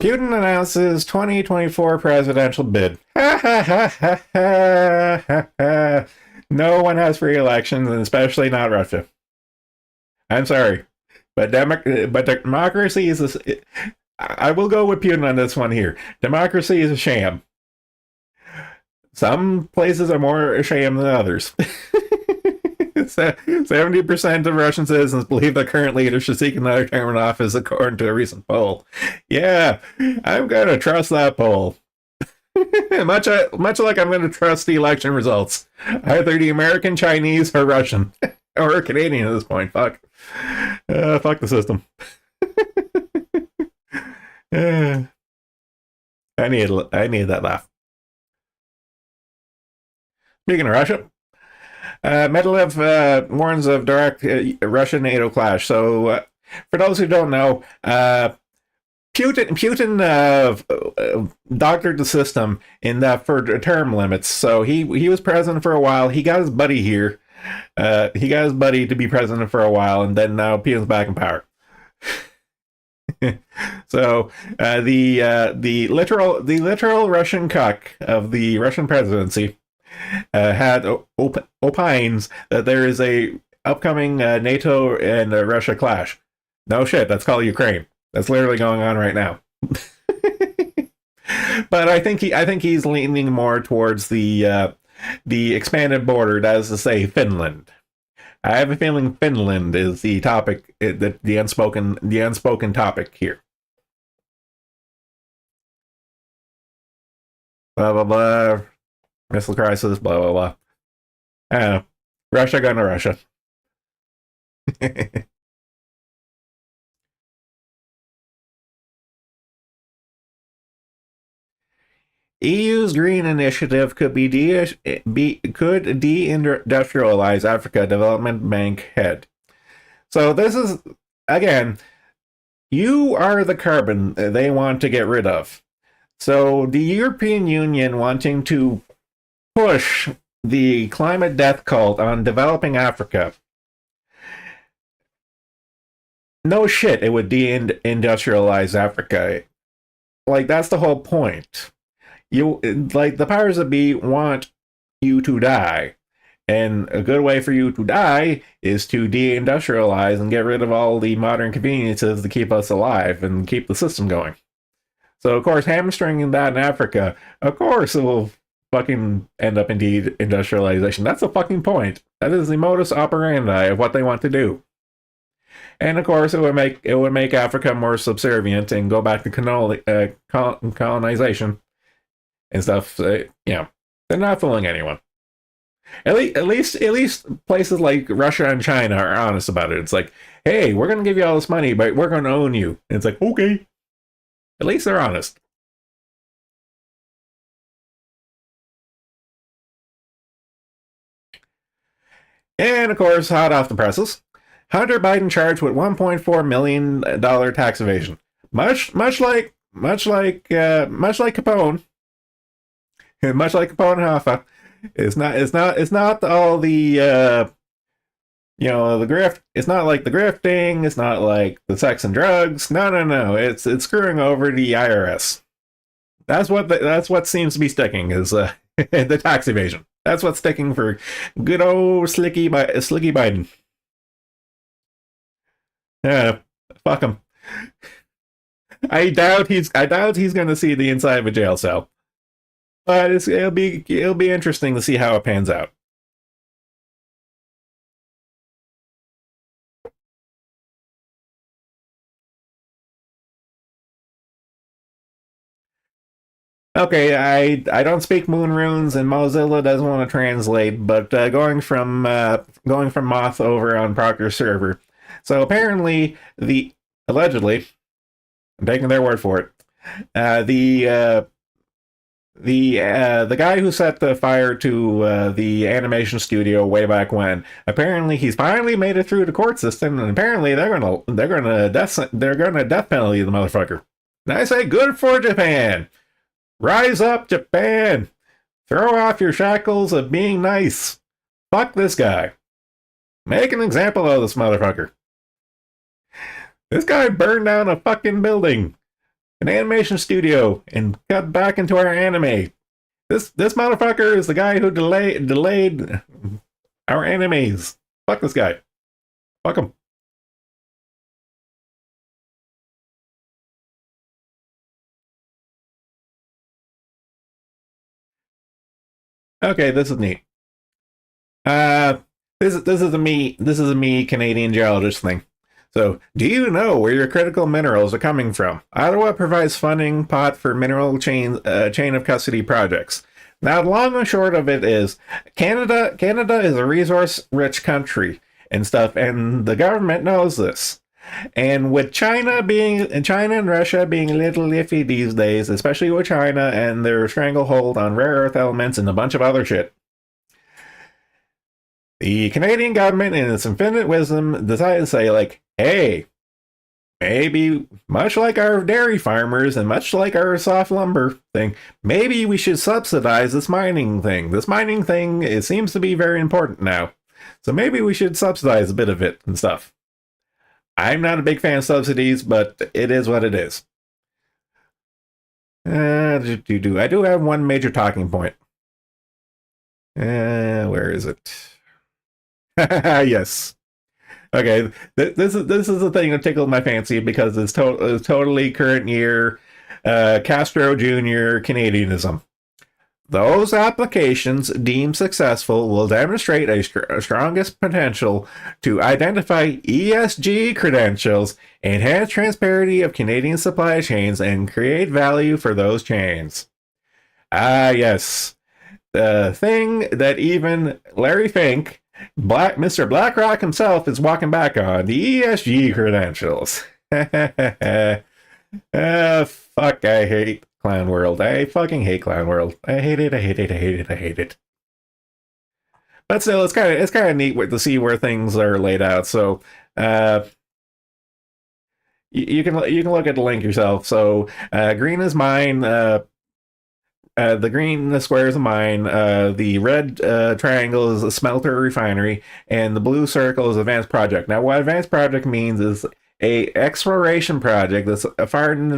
Putin announces 2024 presidential bid. No one has free elections, and especially not Russia. I'm sorry, but democracy is I will go with Putin on this one here. Democracy is a sham. Some places are more a sham than others. 70% of Russian citizens believe the current leader should seek another term in office, according to a recent poll. Yeah, I'm going to trust that poll. much like I'm going to trust the election results. Either the American, Chinese, or Russian. Or Canadian at this point. Fuck. Fuck the system. I need that laugh. Speaking of Russia, Medvedev warns of direct Russia-NATO clash. So, for those who don't know, Putin doctored the system in that for term limits. So he was president for a while. He got his buddy here. He got his buddy to be president for a while, and then now Putin's back in power. So the literal Russian cuck of the Russian presidency had opines that there is a upcoming NATO and Russia clash. No shit, that's called Ukraine. That's literally going on right now. But I think he's leaning more towards the expanded border, that is to say, Finland. I have a feeling Finland is the topic, the unspoken topic here. Blah blah blah. Missile crisis. Blah blah blah. I don't know. Russia going to Russia. EU's green initiative could deindustrialize Africa, Development Bank head. So this is, again, you are the carbon they want to get rid of. So the European Union wanting to push the climate death cult on developing Africa. No shit, it would deindustrialize Africa. Like, that's the whole point. The powers that be want you to die, and a good way for you to die is to deindustrialize and get rid of all the modern conveniences to keep us alive and keep the system going. So of course, hamstringing that in Africa, of course it will fucking end up in deindustrialization. That's the fucking point. That is the modus operandi of what they want to do. And of course, it would make Africa more subservient and go back to colonization and stuff. They're not fooling anyone. At least places like Russia and China are honest about it. It's like, hey, we're gonna give you all this money, but we're gonna own you. And it's like, okay. At least they're honest. And of course, hot off the presses, Hunter Biden charged with $1.4 million tax evasion. Much like Capone, much like Capone and Hoffa, it's not all the the grift. It's not like the grifting. It's not like the sex and drugs. No. It's screwing over the IRS. That's what seems to be sticking is the tax evasion. That's what's sticking for good old Slicky Biden. Yeah, fuck him. I doubt he's going to see the inside of a jail cell. But it'll be interesting to see how it pans out. Okay, I don't speak moon runes, and Mozilla doesn't want to translate. But going from Moth over on Proctor's server, so apparently allegedly, I'm taking their word for it. The guy who set the fire to the animation studio way back when, apparently he's finally made it through the court system, and apparently they're gonna death penalty the motherfucker. And I say, good for Japan. Rise up, Japan. Throw off your shackles of being nice. Fuck this guy. Make an example of this motherfucker. This guy burned down a fucking building, an animation studio, and got back into our anime. This motherfucker is the guy who delayed our animes. Fuck this guy. Fuck him. Okay, this is neat. Uh, this is a me Canadian geologist thing. So, do you know where your critical minerals are coming from? Ottawa provides funding pot for mineral chain of custody projects. Now, the long and short of it is, Canada is a resource-rich country and stuff, and the government knows this. And with China and Russia being a little iffy these days, especially with China and their stranglehold on rare earth elements and a bunch of other shit, the Canadian government, in its infinite wisdom, decided to say, like, hey, maybe, much like our dairy farmers and much like our soft lumber thing, maybe we should subsidize this mining thing. This mining thing, it seems to be very important now. So maybe we should subsidize a bit of it and stuff. I'm not a big fan of subsidies, but it is what it is. I do have one major talking point. Where is it? Yes. Okay, this is the thing that tickled my fancy because it's totally current year Castro Jr. Canadianism. Those applications deemed successful will demonstrate a strongest potential to identify ESG credentials, enhance transparency of Canadian supply chains, and create value for those chains. Ah, yes. The thing that even Larry Fink, Mr. BlackRock himself, is walking back on, the ESG credentials. Fuck, I hate Clown World. I fucking hate Clown World. I hate it, I hate it, I hate it, I hate it. But still, it's kind of neat to see where things are laid out. So, you can look at the link yourself. So, green is mine. The green square is a mine. The red triangle is a smelter refinery, and the blue circle is advanced project. Now, what advanced project means is a exploration project that's far in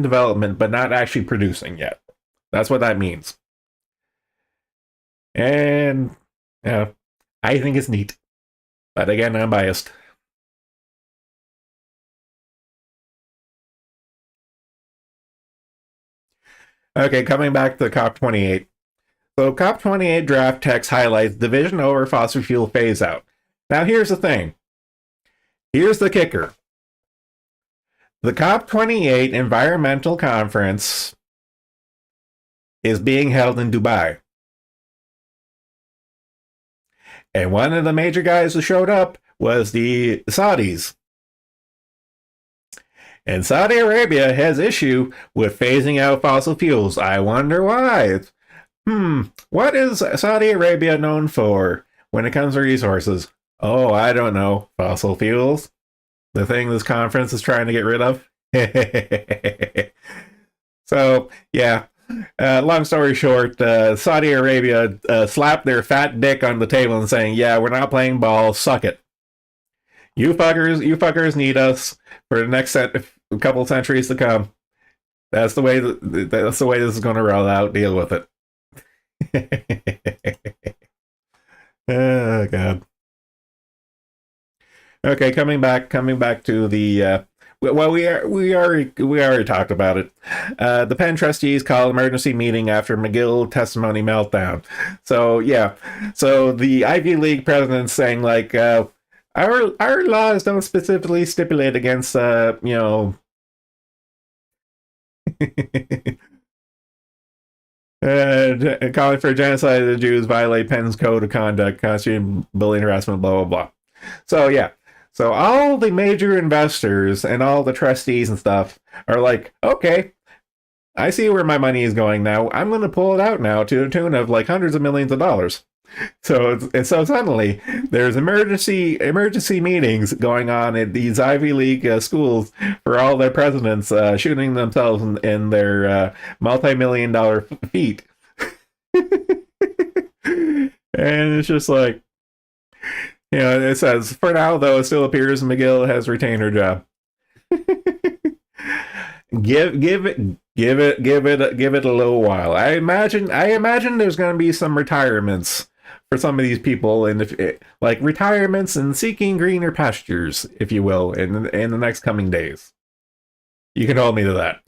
development, but not actually producing yet. That's what that means. And yeah, I think it's neat. But again, I'm biased. Okay, coming back to COP28. So COP28 draft text highlights division over fossil fuel phase out. Now here's the thing. Here's the kicker. The COP28 environmental conference is being held in Dubai. And one of the major guys who showed up was the Saudis. And Saudi Arabia has issue with phasing out fossil fuels. I wonder why. What is Saudi Arabia known for when it comes to resources? Oh, I don't know. Fossil fuels? The thing this conference is trying to get rid of? So, yeah. Long story short, Saudi Arabia slapped their fat dick on the table and saying, yeah, we're not playing ball, suck it. You fuckers need us for the next couple centuries to come. That's the way this is going to roll out. Deal with it. Oh god. Okay, coming back to the well, we already talked about it. The Penn trustees call emergency meeting after McGill testimony meltdown. So yeah, so the Ivy League president's saying like, our laws don't specifically stipulate against calling for genocide of the Jews, violate Penn's code of conduct, constituting bullying, harassment, blah blah blah. So yeah. So all the major investors and all the trustees and stuff are like, okay, I see where my money is going now. I'm going to pull it out now to the tune of like hundreds of millions of dollars. So suddenly there's emergency meetings going on at these Ivy League schools for all their presidents shooting themselves in their multi-million-dollar feet. And it's just like, it says, for now, though, it still appears McGill has retained her job. Give it a little while. I imagine there's going to be some retirements for some of these people, and like retirements and seeking greener pastures, if you will, in the next coming days. You can hold me to that.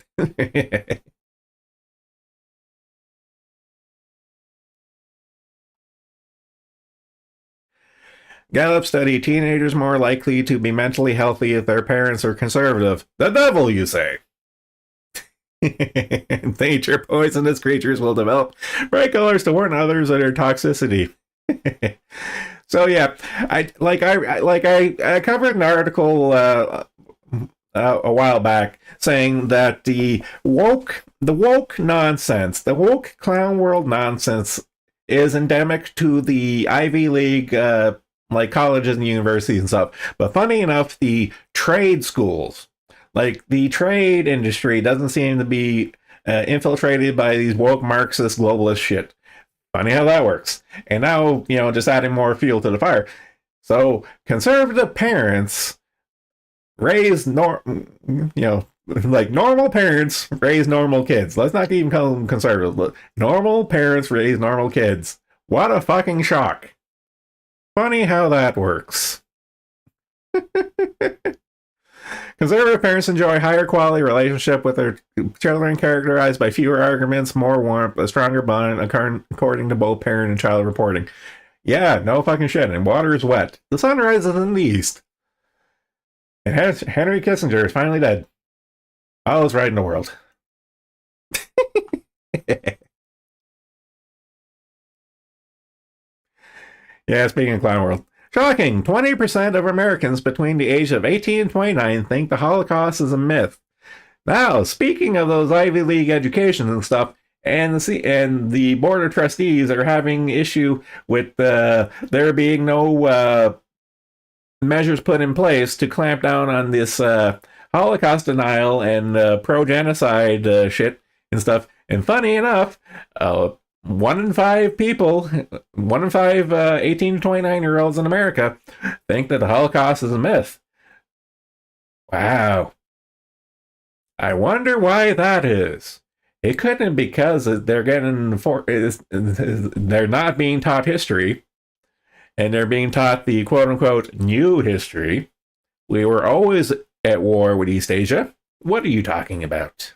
Gallup study: teenagers more likely to be mentally healthy if their parents are conservative. The devil, you say? Nature poisonous creatures will develop bright colors to warn others of their toxicity. So yeah, I covered an article a while back saying that the woke nonsense, the woke clown world nonsense, is endemic to the Ivy League like colleges and universities and stuff. But funny enough, the trade schools, like the trade industry, doesn't seem to be infiltrated by these woke Marxist globalist shit. Funny how that works. And now, just adding more fuel to the fire. So conservative parents raise like normal parents raise normal kids. Let's not even call them conservative. Normal parents raise normal kids. What a fucking shock. Funny how that works. Conservative parents enjoy higher quality relationship with their children, characterized by fewer arguments, more warmth, a stronger bond, according to both parent and child reporting. Yeah, no fucking shit. And water is wet. The sun rises in the east. And Henry Kissinger is finally dead. All is right in the world. Yeah, speaking of clown world. Shocking! 20% of Americans between the age of 18 and 29 think the Holocaust is a myth. Now, speaking of those Ivy League educations and stuff, and the board of trustees are having issue with there being no measures put in place to clamp down on this Holocaust denial and pro-genocide shit and stuff. And funny enough, 1 in 5 people, 1 in 5 18 to 29-year-olds in America think that the Holocaust is a myth. Wow. I wonder why that is. It couldn't be because they're not being taught history, and they're being taught the quote-unquote new history. We were always at war with East Asia. What are you talking about?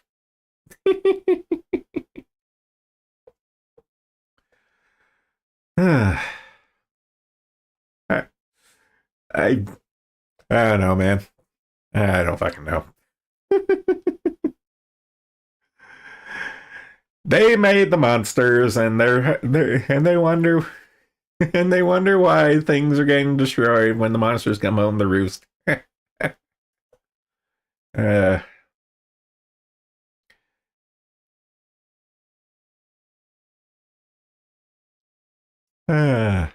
I don't know, man. I don't fucking know. They made the monsters, and they wonder why things are getting destroyed when the monsters come home to roost. Uh,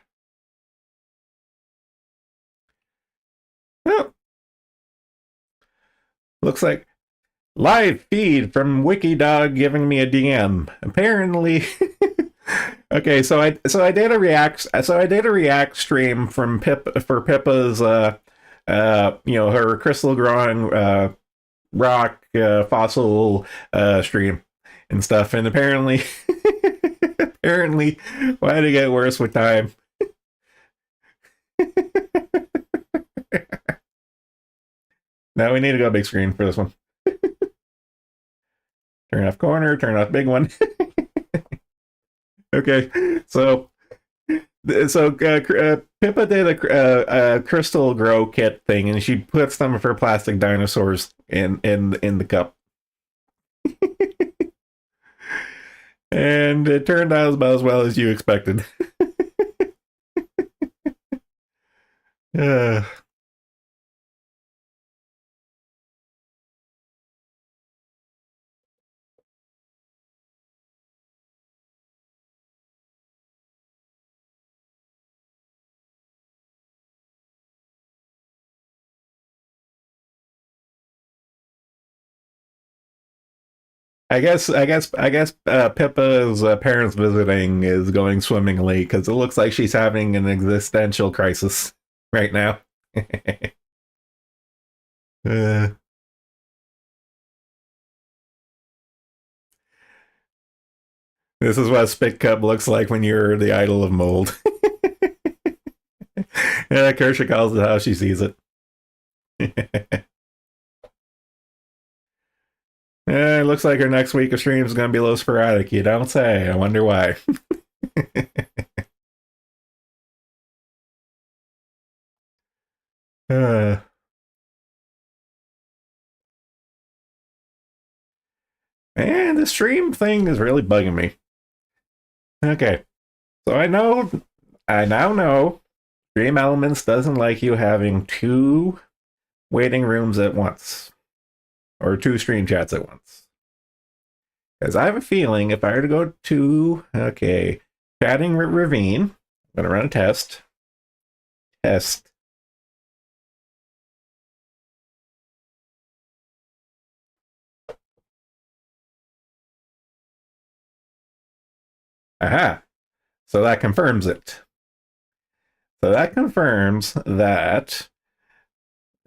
oh, looks like live feed from WikiDog giving me a DM. Apparently, okay. So I did a react stream from Pippa's her crystal growing rock fossil stream and stuff, and apparently apparently why did it get worse with time? Now we need to go big screen for this one. Turn off corner, turn off big one. Okay, Pippa did a crystal grow kit thing, and she put some of her plastic dinosaurs in the cup, and it turned out about as well as you expected. uh, I guess Pippa's parents visiting is going swimmingly because it looks like she's having an existential crisis right now. uh, this is what a spit cup looks like when you're the idol of mold. Yeah, Kersha calls it how she sees it. Yeah, it looks like her next week of streams is going to be a little sporadic. You don't say. I wonder why. uh, man, the stream thing is really bugging me. Okay, so I now know Dream Elements doesn't like you having two waiting rooms at once, or two stream chats at once. Because I have a feeling if I were to go to, okay, chatting with Ravine, I'm going to run a test. Test. Aha. So that confirms it. So that confirms that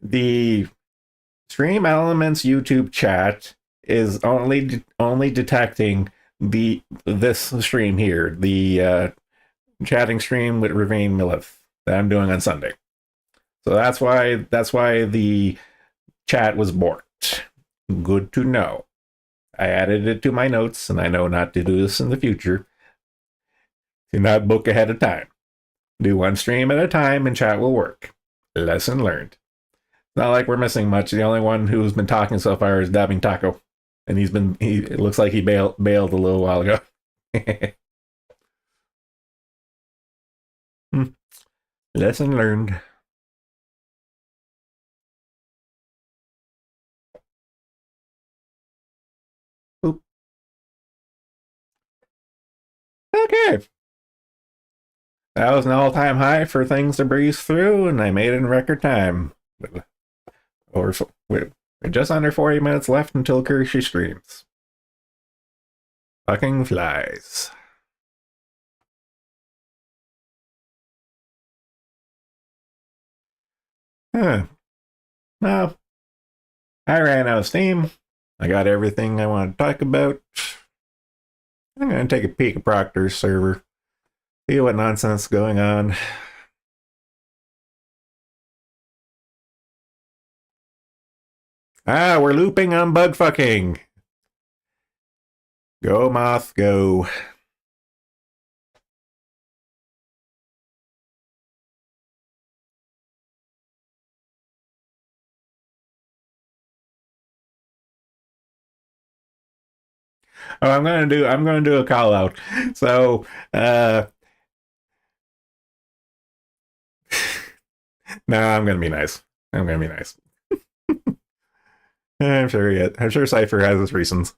the Stream Elements YouTube chat is only detecting this stream here, the chatting stream with Ravine Millith that I'm doing on Sunday. So that's why the chat was borked. Good to know. I added it to my notes, and I know not to do this in the future. Do not book ahead of time. Do one stream at a time, and chat will work. Lesson learned. It's not like we're missing much. The only one who's been talking so far is Dabbing Taco, and it looks like he bailed a little while ago. Lesson learned. Oop. Okay. That was an all-time high for things to breeze through, and I made it in record time. We're just under 40 minutes left until Kershey streams. Fucking flies. Huh. Well, I ran out of steam. I got everything I want to talk about. I'm going to take a peek at Proctor's server. See what nonsense is going on. Ah, we're looping on bug fucking. Go, Moth, go. Oh, I'm gonna do a call out. So no, I'm gonna be nice. I'm gonna be nice. I'm sure Cypher has his reasons.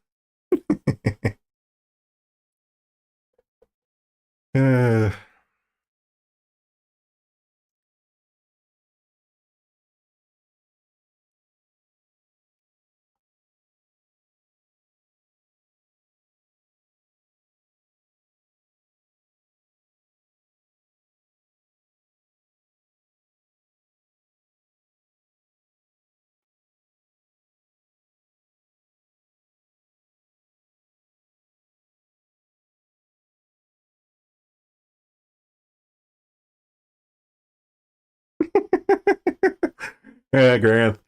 Yeah, Grant.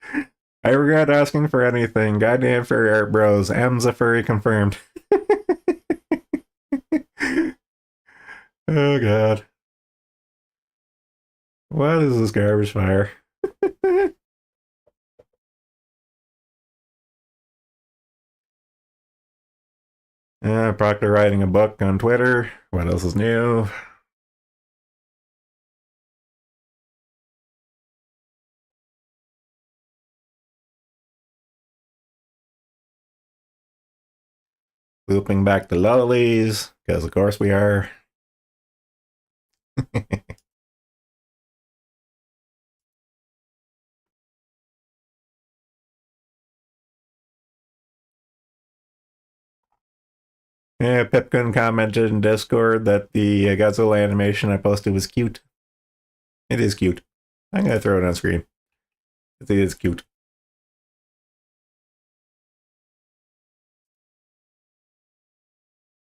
I regret asking for anything. Goddamn furry art bros. M's a furry confirmed. Oh god. What is this garbage fire? Proctor writing a book on Twitter. What else is new? Looping back to lollies, because of course we are. Yeah, Pipkin commented in Discord that the Godzilla animation I posted was cute. It is cute. I'm gonna throw it on screen. It is cute.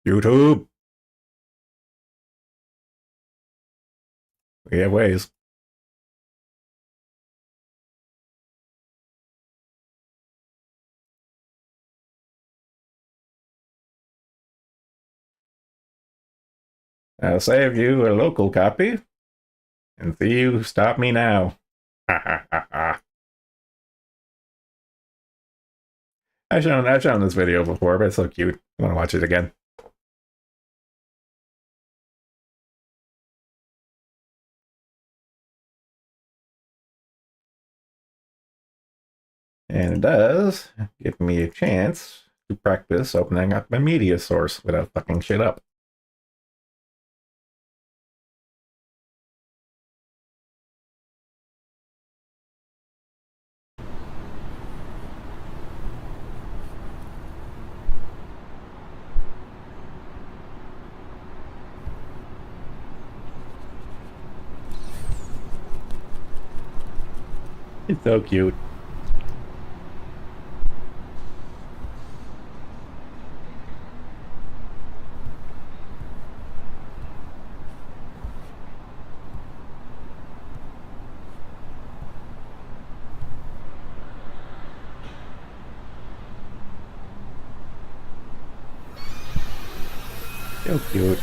YouTube. We have ways. I'll save you a local copy, and see you stop me now. I've shown this video before, but it's so cute. I want to watch it again. And it does give me a chance to practice opening up my media source without fucking shit up. It's so cute. So cute.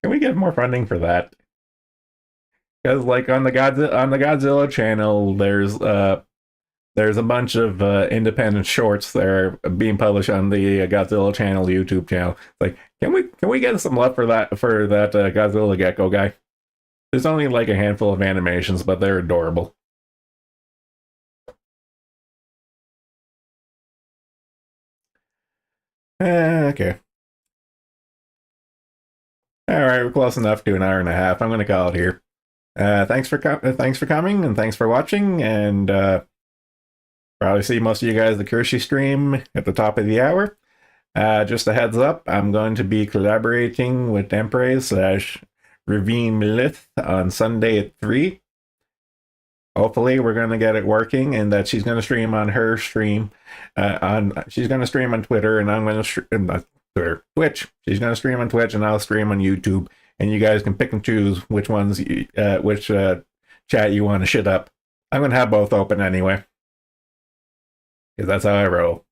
Can we get more funding for that? Because like on the Godzilla channel, there's a bunch of independent shorts that are being published on the Godzilla channel YouTube channel. Like, can we get some love for that Godzilla gecko guy? There's only like a handful of animations, but they're adorable. Okay. All right, we're close enough to an hour and a half. I'm going to call it here. Thanks for coming, and thanks for watching, and probably see most of you guys at the Kershi stream at the top of the hour. Just a heads up, I'm going to be collaborating with Empress / Ravine Lith on Sunday at 3. Hopefully we're going to get it working, and that she's going to stream on her stream. She's going to stream on Twitter, and I'm going to stream Twitch. She's going to stream on Twitch, and I'll stream on YouTube. And you guys can pick and choose which ones, which chat you want to shit up. I'm going to have both open anyway, because that's how I roll.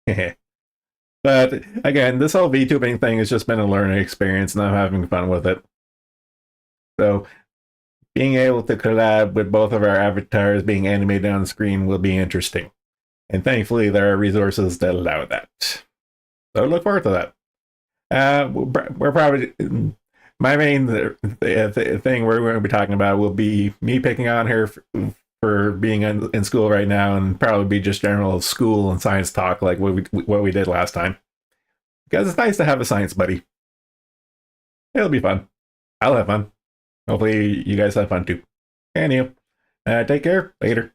But again, this whole VTubing thing has just been a learning experience, and I'm having fun with it. So being able to collab with both of our avatars being animated on the screen will be interesting. And thankfully, there are resources that allow that. So look forward to that. We're probably... My main thing we're going to be talking about will be me picking on her for being in school right now, and probably be just general school and science talk like what we did last time. Because it's nice to have a science buddy. It'll be fun. I'll have fun. Hopefully you guys have fun too. And you. Take care. Later.